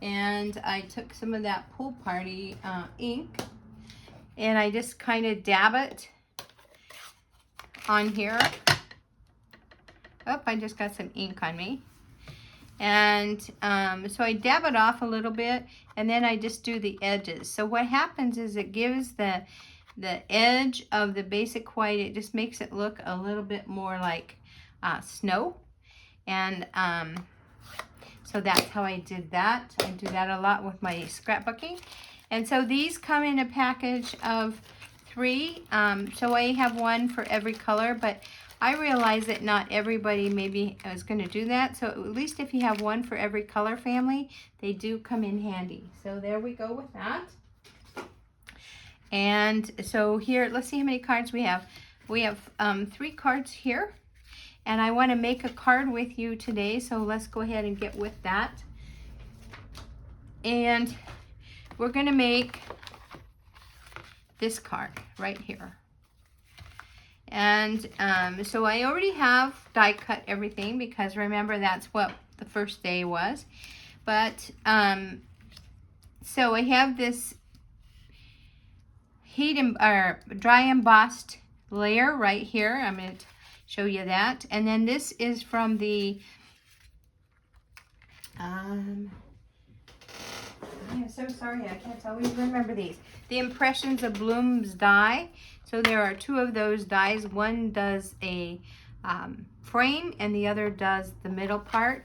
and I took some of that Pool Party ink, and I just kind of dab it on here. Oh, I just got some ink on me. And so I dab it off a little bit, and then I just do the edges. So what happens is it gives the edge of the basic white, it just makes it look a little bit more like snow. And so that's how I did that. I do that a lot with my scrapbooking. And so these come in a package of 3. So I have one for every color, but I realize that not everybody maybe is going to do that. So at least if you have one for every color family, they do come in handy. So there we go with that. And so here, let's see how many cards we have. We have 3 cards here. And I want to make a card with you today, so let's go ahead and get with that. And we're going to make this card right here. And so I already have die cut everything, because remember, that's what the first day was. But so I have this dry embossed layer right here. I'm going to show you that. And then this is from the I'm so sorry, I can't always remember these. The Impressions of Blooms die. So there are 2 of those dies. One does a frame and the other does the middle part.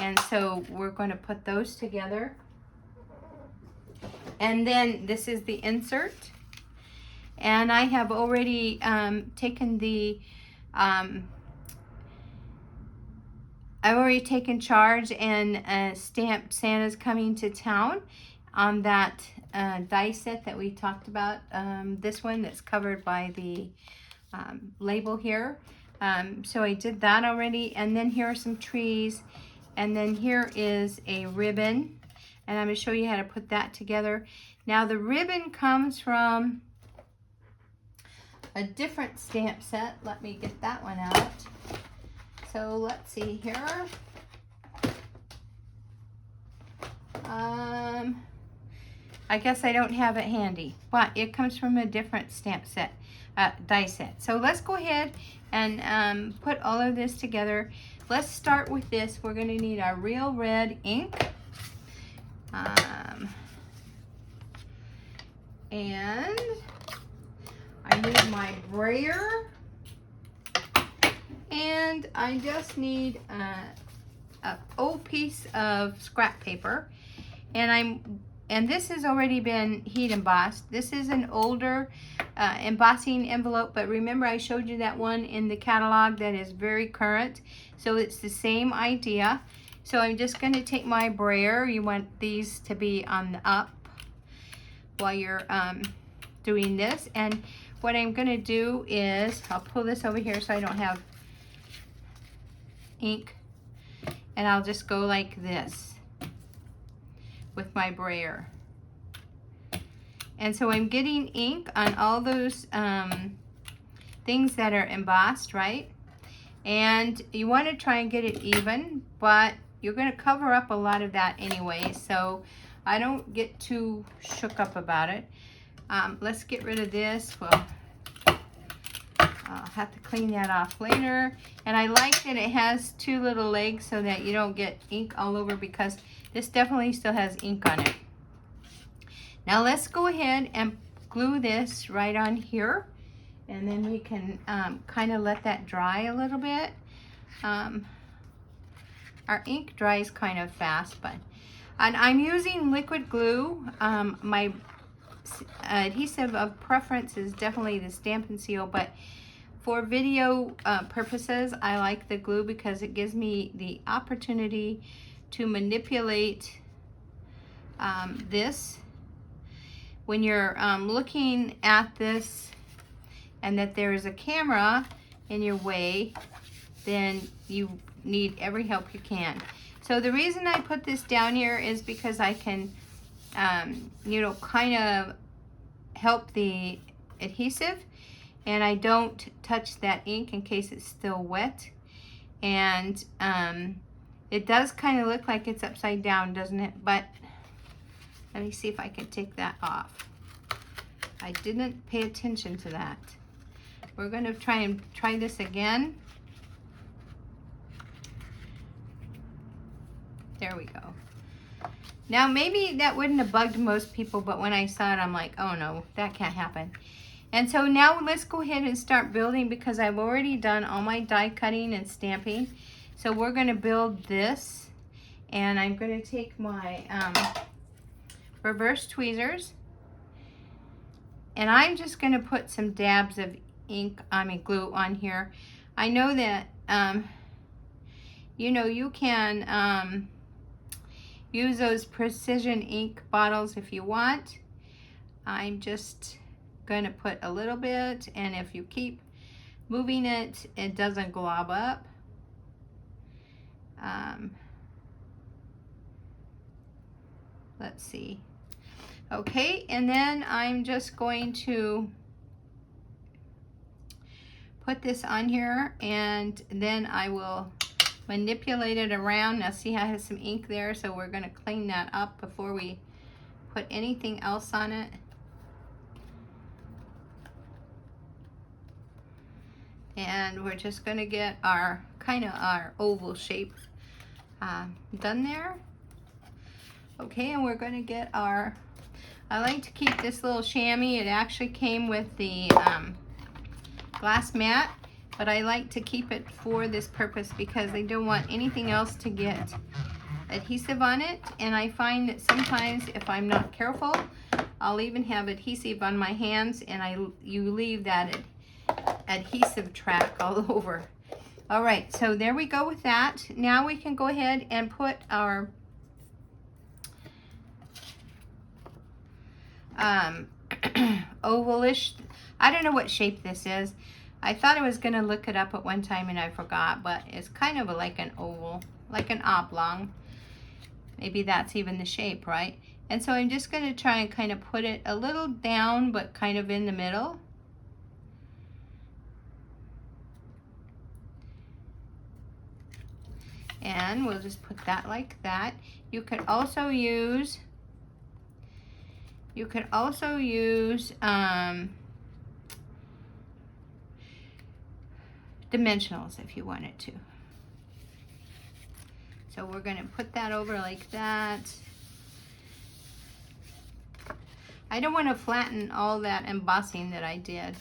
And so we're going to put those together. And then this is the insert. And I have already taken the I've already taken charge and stamped Santa's Coming to Town on that die set that we talked about. This one that's covered by the label here. So I did that already. And then here are some trees. And then here is a ribbon. And I'm going to show you how to put that together. Now the ribbon comes from a different stamp set. Let me get that one out. So let's see here. I guess I don't have it handy, but it comes from a different stamp set, die set. So let's go ahead and put all of this together. Let's start with this. We're going to need our real red ink. And I need my brayer. And I just need an old piece of scrap paper. And this has already been heat embossed. This is an older embossing envelope, but remember I showed you that one in the catalog that is very current. So it's the same idea. So I'm just going to take my brayer. You want these to be on the up while you're doing this. And what I'm going to do is, I'll pull this over here so I don't have ink. And I'll just go like this with my brayer. And so I'm getting ink on all those things that are embossed, right? And you want to try and get it even, but you're going to cover up a lot of that anyway, so I don't get too shook up about it. Let's get rid of this. Well, I'll have to clean that off later. And I like that it has two little legs so that you don't get ink all over, because this definitely still has ink on it. Now let's go ahead and glue this right on here, and then we can kind of let that dry a little bit. Our ink dries kind of fast, and I'm using liquid glue. My adhesive of preference is definitely the Stampin' Seal, but for video purposes, I like the glue because it gives me the opportunity to manipulate this. When you're looking at this and that there is a camera in your way, then you need every help you can. So the reason I put this down here is because I can, you know, kind of help the adhesive, and I don't touch that ink in case it's still wet. And it does kind of look like it's upside down, doesn't it? But let me see if I can take that off. I didn't pay attention to that. We're going to try this again. There we go. Now maybe that wouldn't have bugged most people, but when I saw it, I'm like, oh no, that can't happen. And so now let's go ahead and start building, because I've already done all my die cutting and stamping. So we're going to build this, and I'm going to take my reverse tweezers, and I'm just going to put some dabs of glue on here. I know that you know, you can use those precision ink bottles if you want. I'm just going to put a little bit, and if you keep moving it, it doesn't glob up. Let's see. Okay, and then I'm just going to put this on here, and then I will manipulate it around. Now see, I have some ink there, so we're going to clean that up before we put anything else on it. And we're just going to get our kind of our oval shape done there. Okay, and we're going to get our, I like to keep this little chamois. It actually came with the glass mat, but I like to keep it for this purpose because I don't want anything else to get adhesive on it. And I find that sometimes if I'm not careful, I'll even have adhesive on my hands, and you leave that adhesive track all over. All right, so there we go with that. Now we can go ahead and put our ovalish, I don't know what shape this is. I thought I was going to look it up at one time and I forgot, but it's kind of like an oval, like an oblong. Maybe that's even the shape, right? And so I'm just going to try and kind of put it a little down, but kind of in the middle. And we'll just put that like that. You could also use dimensionals if you wanted to. So we're going to put that over like that. I don't want to flatten all that embossing that I did.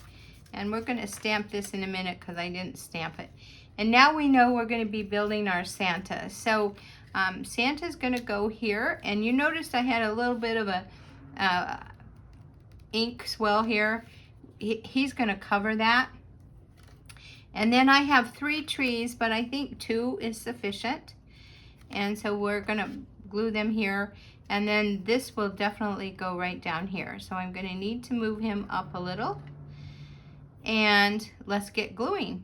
And we're going to stamp this in a minute because I didn't stamp it. And now we know we're going to be building our Santa. So Santa's going to go here. And you noticed I had a little bit of a ink swell here. He's going to cover that. And then I have 3 trees, but I think 2 is sufficient. And so we're going to glue them here. And then this will definitely go right down here. So I'm going to need to move him up a little. And let's get gluing.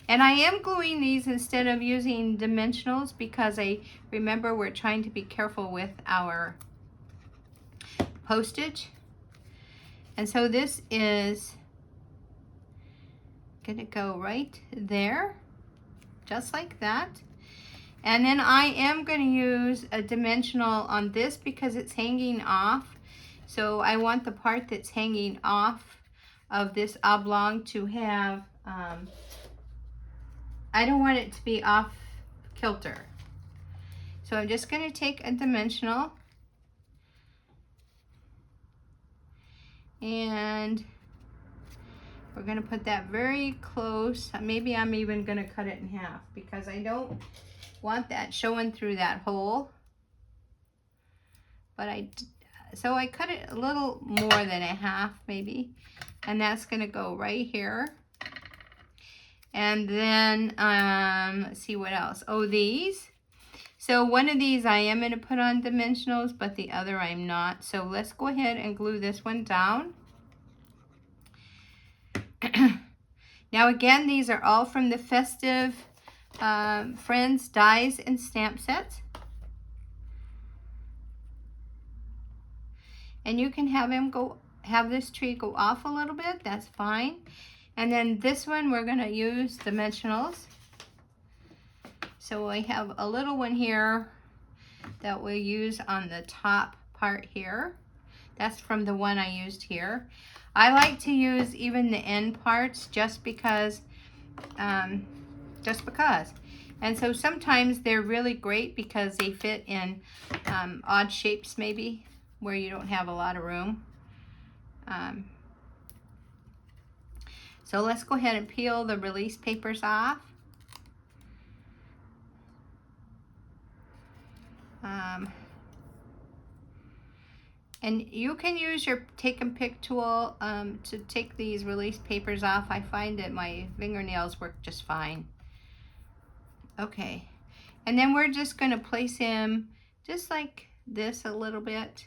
And I am gluing these instead of using dimensionals because I remember we're trying to be careful with our postage. And so this is going to go right there, just like that. And then I am going to use a dimensional on this because it's hanging off. So I want the part that's hanging off of this oblong to have, I don't want it to be off kilter. So I'm just going to take a dimensional and we're going to put that very close. Maybe I'm even going to cut it in half because I don't want that showing through that hole. But so I cut it a little more than a half maybe. And that's going to go right here. And then, let's see what else. Oh, these. So one of these I am going to put on dimensionals, but the other I'm not. So let's go ahead and glue this one down. Now again, these are all from the Festive Friends dies and stamp sets. And you can have this tree go off a little bit, that's fine. And then this one we're going to use dimensionals. So we have a little one here that we'll use on the top part here. That's from the one I used here. I like to use even the end parts just because. And so sometimes they're really great because they fit in odd shapes maybe where you don't have a lot of room. So let's go ahead and peel the release papers off. And you can use your take and pick tool to take these release papers off. I find that my fingernails work just fine. Okay, and then we're just going to place him just like this a little bit.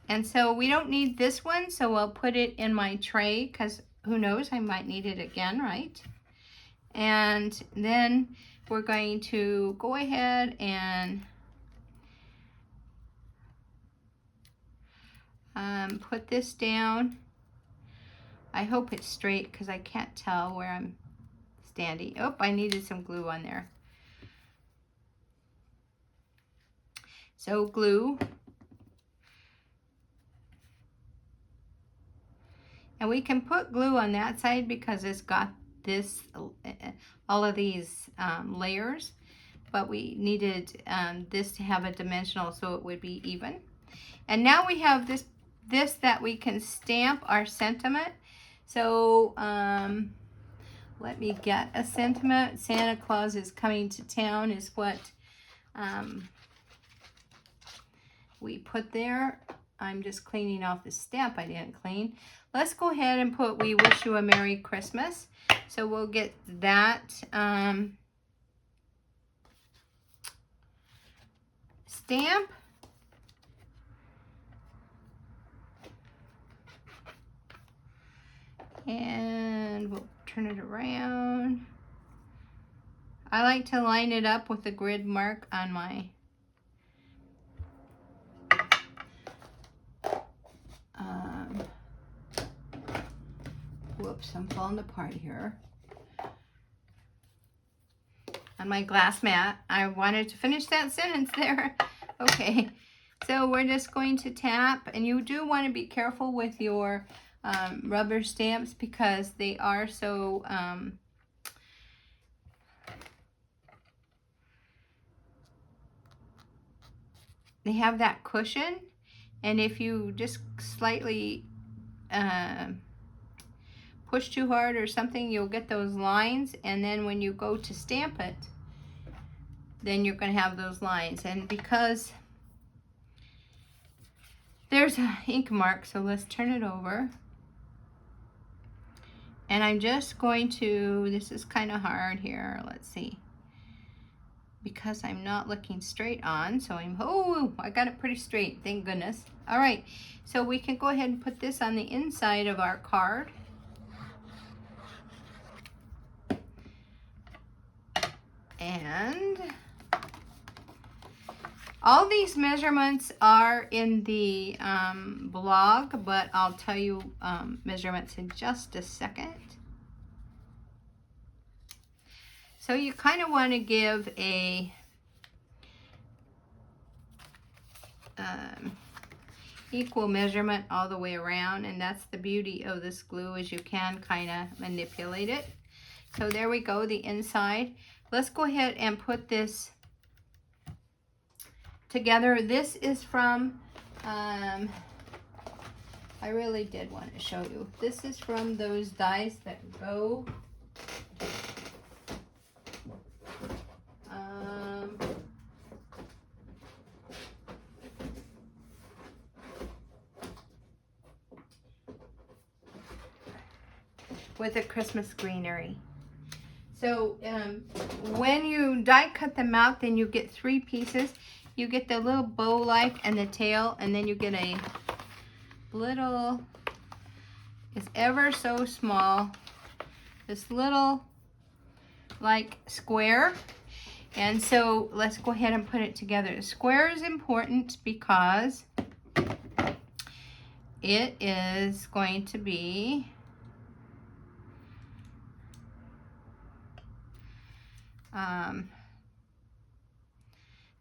And so we don't need this one, so I'll put it in my tray because who knows, I might need it again, right? And then we're going to go ahead and put this down. I hope it's straight because I can't tell where I'm standing. Oh, I needed some glue on there. So glue. And we can put glue on that side because it's got this, all of these layers. But we needed this to have a dimensional so it would be even. And now we have this that we can stamp our sentiment. So let me get a sentiment. Santa Claus is coming to town is what we put there. I'm just cleaning off the stamp I didn't clean. Let's go ahead and put We Wish You a Merry Christmas. So we'll get that stamp. And we'll turn it around. I like to line it up with a grid mark on my whoops, I'm falling apart here. On my glass mat. I wanted to finish that sentence there. Okay, so we're just going to tap, and you do want to be careful with your rubber stamps because they are so they have that cushion, and if you just slightly push too hard or something, you'll get those lines, and then when you go to stamp it, then you're going to have those lines. And because there's an ink mark, so let's turn it over. And I'm just going to, this is kind of hard here, let's see, because I'm not looking straight on, so oh, I got it pretty straight, thank goodness. All right, so we can go ahead and put this on the inside of our card. And all these measurements are in the blog, but I'll tell you measurements in just a second. So you kind of want to give a equal measurement all the way around, and that's the beauty of this glue, is you can kind of manipulate it. So there we go, the inside. Let's go ahead and put this together. This is from, I really did want to show you. This is from those dies that go, with a Christmas greenery. So when you die cut them out, then you get 3 pieces. You get the little bow-like and the tail, and then you get a little, it's ever so small, this little like square. And so let's go ahead and put it together. The square is important because it is going to be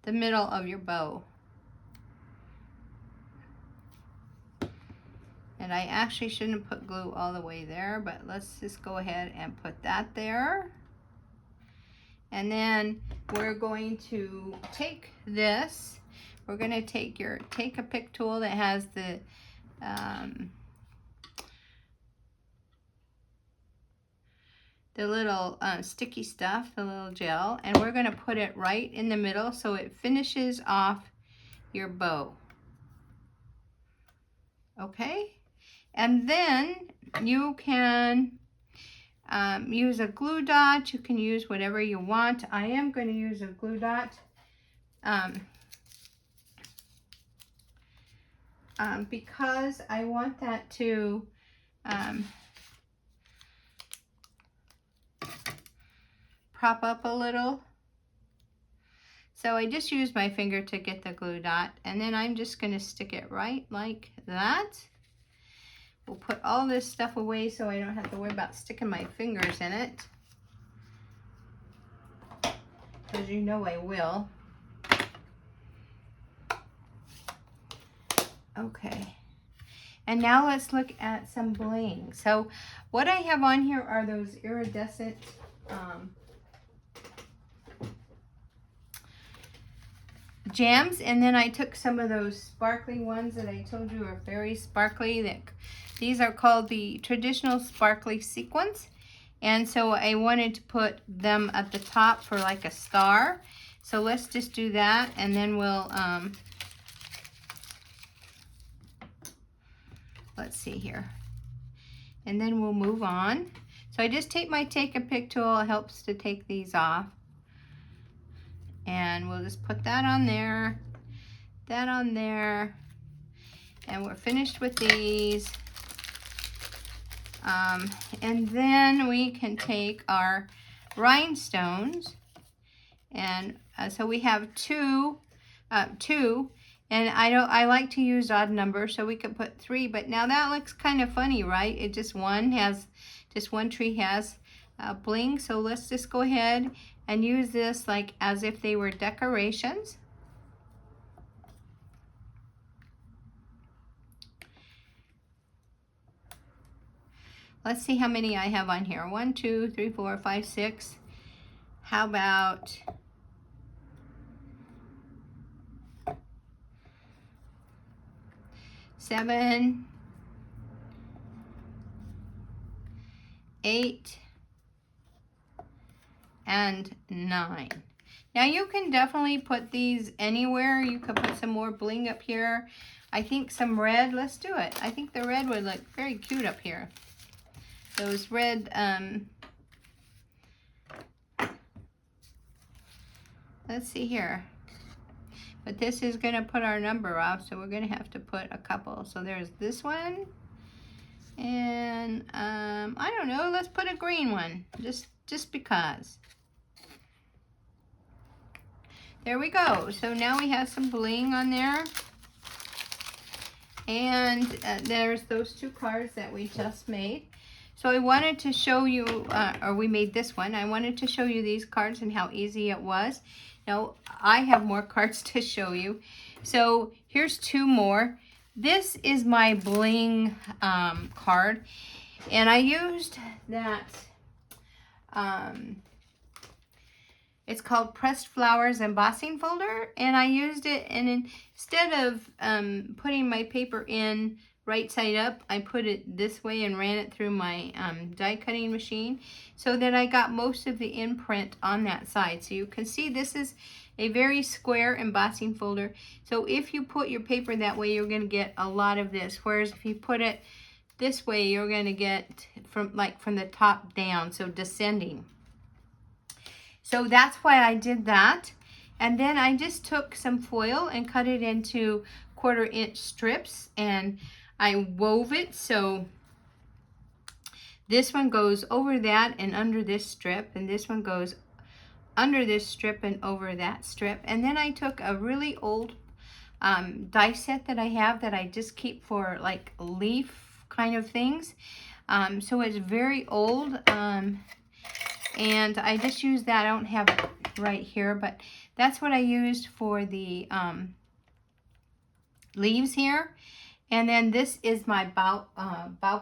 the middle of your bow. And I actually shouldn't put glue all the way there, but let's just go ahead and put that there. And then we're going to take this, we're going to take a pick tool that has the little sticky stuff, the little gel, and we're going to put it right in the middle so it finishes off your bow. Okay? And then you can use a glue dot. You can use whatever you want. I am going to use a glue dot because I want that to prop up a little. So I just use my finger to get the glue dot, and then I'm just going to stick it right like that. We'll put all this stuff away so I don't have to worry about sticking my fingers in it, because you know I will. Okay, and now let's look at some bling. So what I have on here are those iridescent gems, and then I took some of those sparkly ones that I told you are very sparkly. These are called the traditional sparkly sequins, and so I wanted to put them at the top for like a star. So let's just do that, and then we'll let's see here, and then we'll move on. So I just take my take a pick tool. It helps to take these off. And we'll just put that on there, that on there, and we're finished with these. And then we can take our rhinestones, and so we have two, and I like to use odd numbers, so we could put 3. But now that looks kind of funny, right? It just one tree has bling. So let's just go ahead and use this like as if they were decorations. Let's see how many I have on here. 1, 2, 3, 4, 5, 6. How about 7, 8, and 9. Now you can definitely put these anywhere. You could put some more bling up here. I think some red. Let's do it. I think the red would look very cute up here. Those red, let's see here. But this is going to put our number off, so we're going to have to put a couple. So there's this one. And I don't know, let's put a green one, just because. There we go. So now we have some bling on there. And there's those 2 cards that we just made. So I wanted to show you, or we made this one. I wanted to show you these cards and how easy it was. Now, I have more cards to show you. So here's 2 more. this is my bling card, and I used that, it's called Pressed Flowers Embossing Folder, and I used it, and instead of putting my paper in right side up, I put it this way and ran it through my die cutting machine so that I got most of the imprint on that side. So you can see this is a very square embossing folder. So if you put your paper that way, you're going to get a lot of this, whereas if you put it this way, you're going to get from the top down, so descending. So that's why I did that. And then I just took some foil and cut it into 1/4 inch strips, and I wove it so this one goes over that and under this strip, and this one goes under this strip and over that strip. And then I took a really old die set that I have that I just keep for like leaf kind of things. So it's very old. And I just used that. I don't have it right here, but that's what I used for the leaves here. And then this is my bow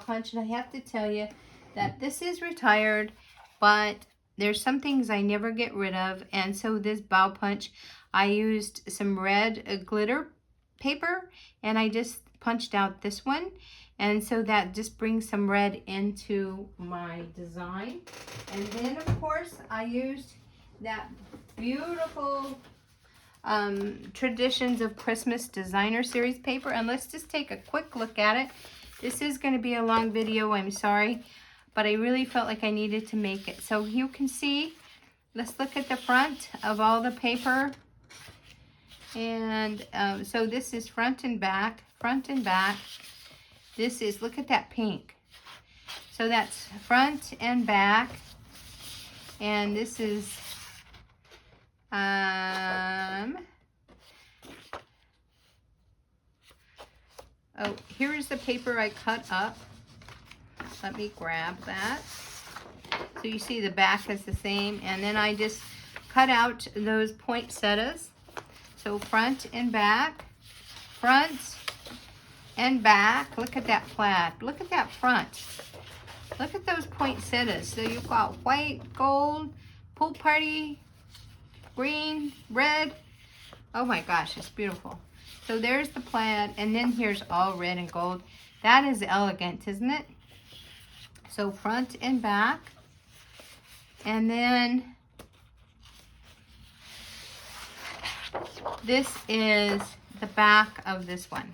punch. And I have to tell you that this is retired, but there's some things I never get rid of. And so this bow punch, I used some red glitter paper, and I just punched out this one. And so that just brings some red into my design. And then, of course, I used that beautiful Traditions of Christmas Designer Series paper. And let's just take a quick look at it. This is going to be a long video, I'm sorry, but I really felt like I needed to make it. So you can see, let's look at the front of all the paper. And so this is front and back, front and back. This is, look at that pink. So that's front and back. And this is, oh, here is the paper I cut up. Let me grab that. So you see the back is the same. And then I just cut out those poinsettias. So front and back, front and back. Look at that plaid. Look at that front. Look at those poinsettias. So you've got white, gold, pool party, green, red. Oh my gosh, it's beautiful. So there's the plaid, and then here's all red and gold. That is elegant, isn't it? So front and back. And then this is the back of this one.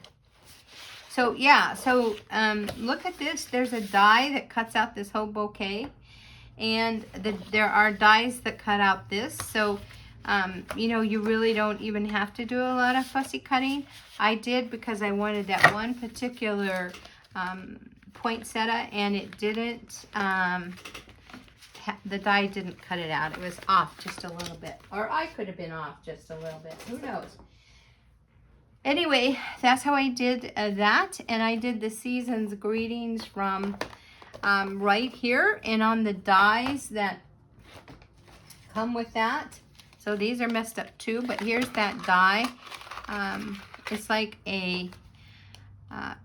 So yeah, so look at this. There's a die that cuts out this whole bouquet, and there are dies that cut out this. So you know, you really don't even have to do a lot of fussy cutting. I did because I wanted that one particular poinsettia, and it didn't, the die didn't cut it out. It was off just a little bit, or I could have been off just a little bit, who knows. Anyway, that's how I did that, and I did the season's greetings from right here, and on the dies that come with that. So these are messed up too, but here's that die. It's like a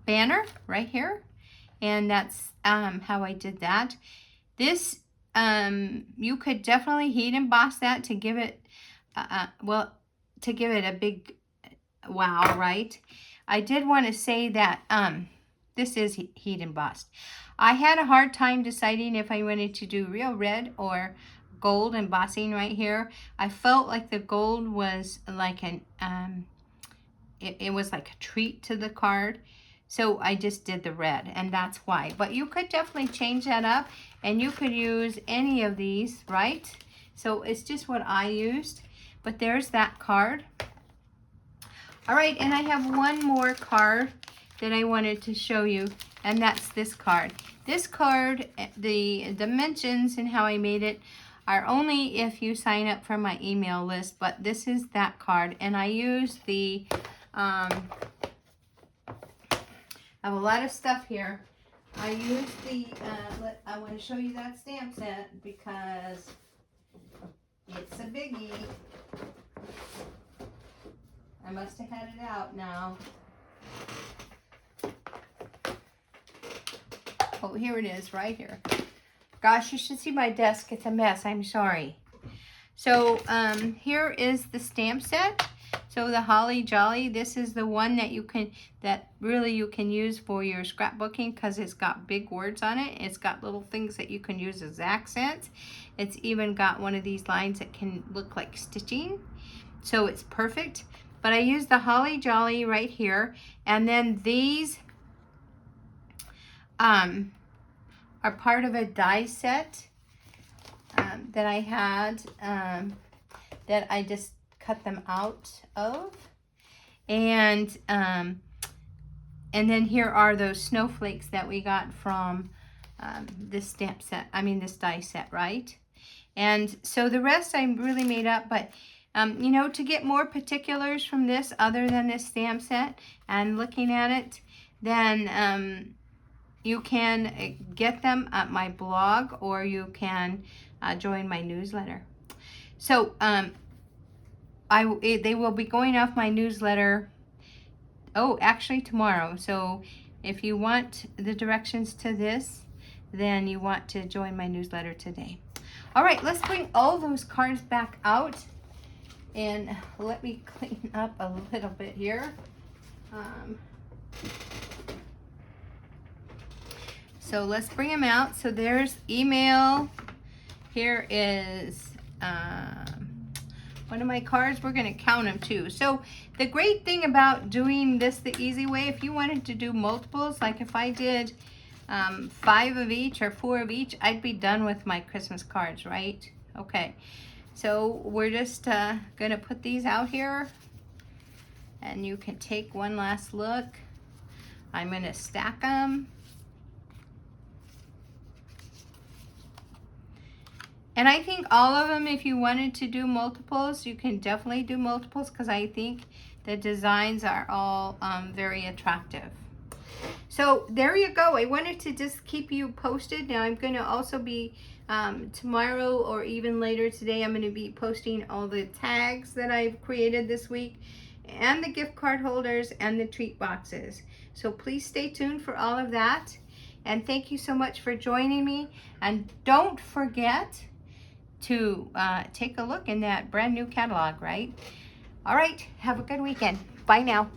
banner right here, and that's how I did that. This, you could definitely heat emboss that to give it, well, to give it a big wow, right? I did want to say that this is heat embossed. I had a hard time deciding if I wanted to do real red or gold embossing right here. I felt like the gold was like an, it was like a treat to the card. So I just did the red, and that's why. But you could definitely change that up, and you could use any of these, right? So it's just what I used. But there's that card. All right, and I have one more card that I wanted to show you, and that's this card. This card, the dimensions and how I made it are only if you sign up for my email list, but this is that card. And I use the, I have a lot of stuff here. I use the, I want to show you that stamp set because it's a biggie. I must have had it out now. here it is right here. Gosh, you should see my desk. It's a mess. I'm sorry. So here is the stamp set. So the Holly Jolly, this is the one that you can use for your scrapbooking because it's got big words on it. It's got little things that you can use as accents. It's even got one of these lines that can look like stitching. So it's perfect. But I use the Holly Jolly right here. And then these are part of a die set that I had that I just cut them out of. And then here are those snowflakes that we got from this stamp set, this die set, right? And so the rest I really made up, but you know, to get more particulars from this other than this stamp set and looking at it, then you can get them at my blog, or you can join my newsletter. So they will be going off my newsletter, actually tomorrow. So if you want the directions to this, then you want to join my newsletter today. All right, let's bring all those cards back out, and let me clean up a little bit here. So let's bring them out. So there's email. Here is one of my cards. We're going to count them too. So the great thing about doing this the easy way, if you wanted to do multiples, like if I did 5 of each or 4 of each, I'd be done with my Christmas cards, right? Okay, so we're just going to put these out here, and you can take one last look. I'm going to stack them. And I think all of them, if you wanted to do multiples, you can definitely do multiples, because I think the designs are all very attractive. So there you go. I wanted to just keep you posted. Now I'm going to also be, tomorrow or even later today, I'm going to be posting all the tags that I've created this week, and the gift card holders and the treat boxes. So please stay tuned for all of that. And thank you so much for joining me. And don't forget to take a look in that brand new catalog, right? All right, have a good weekend. Bye now.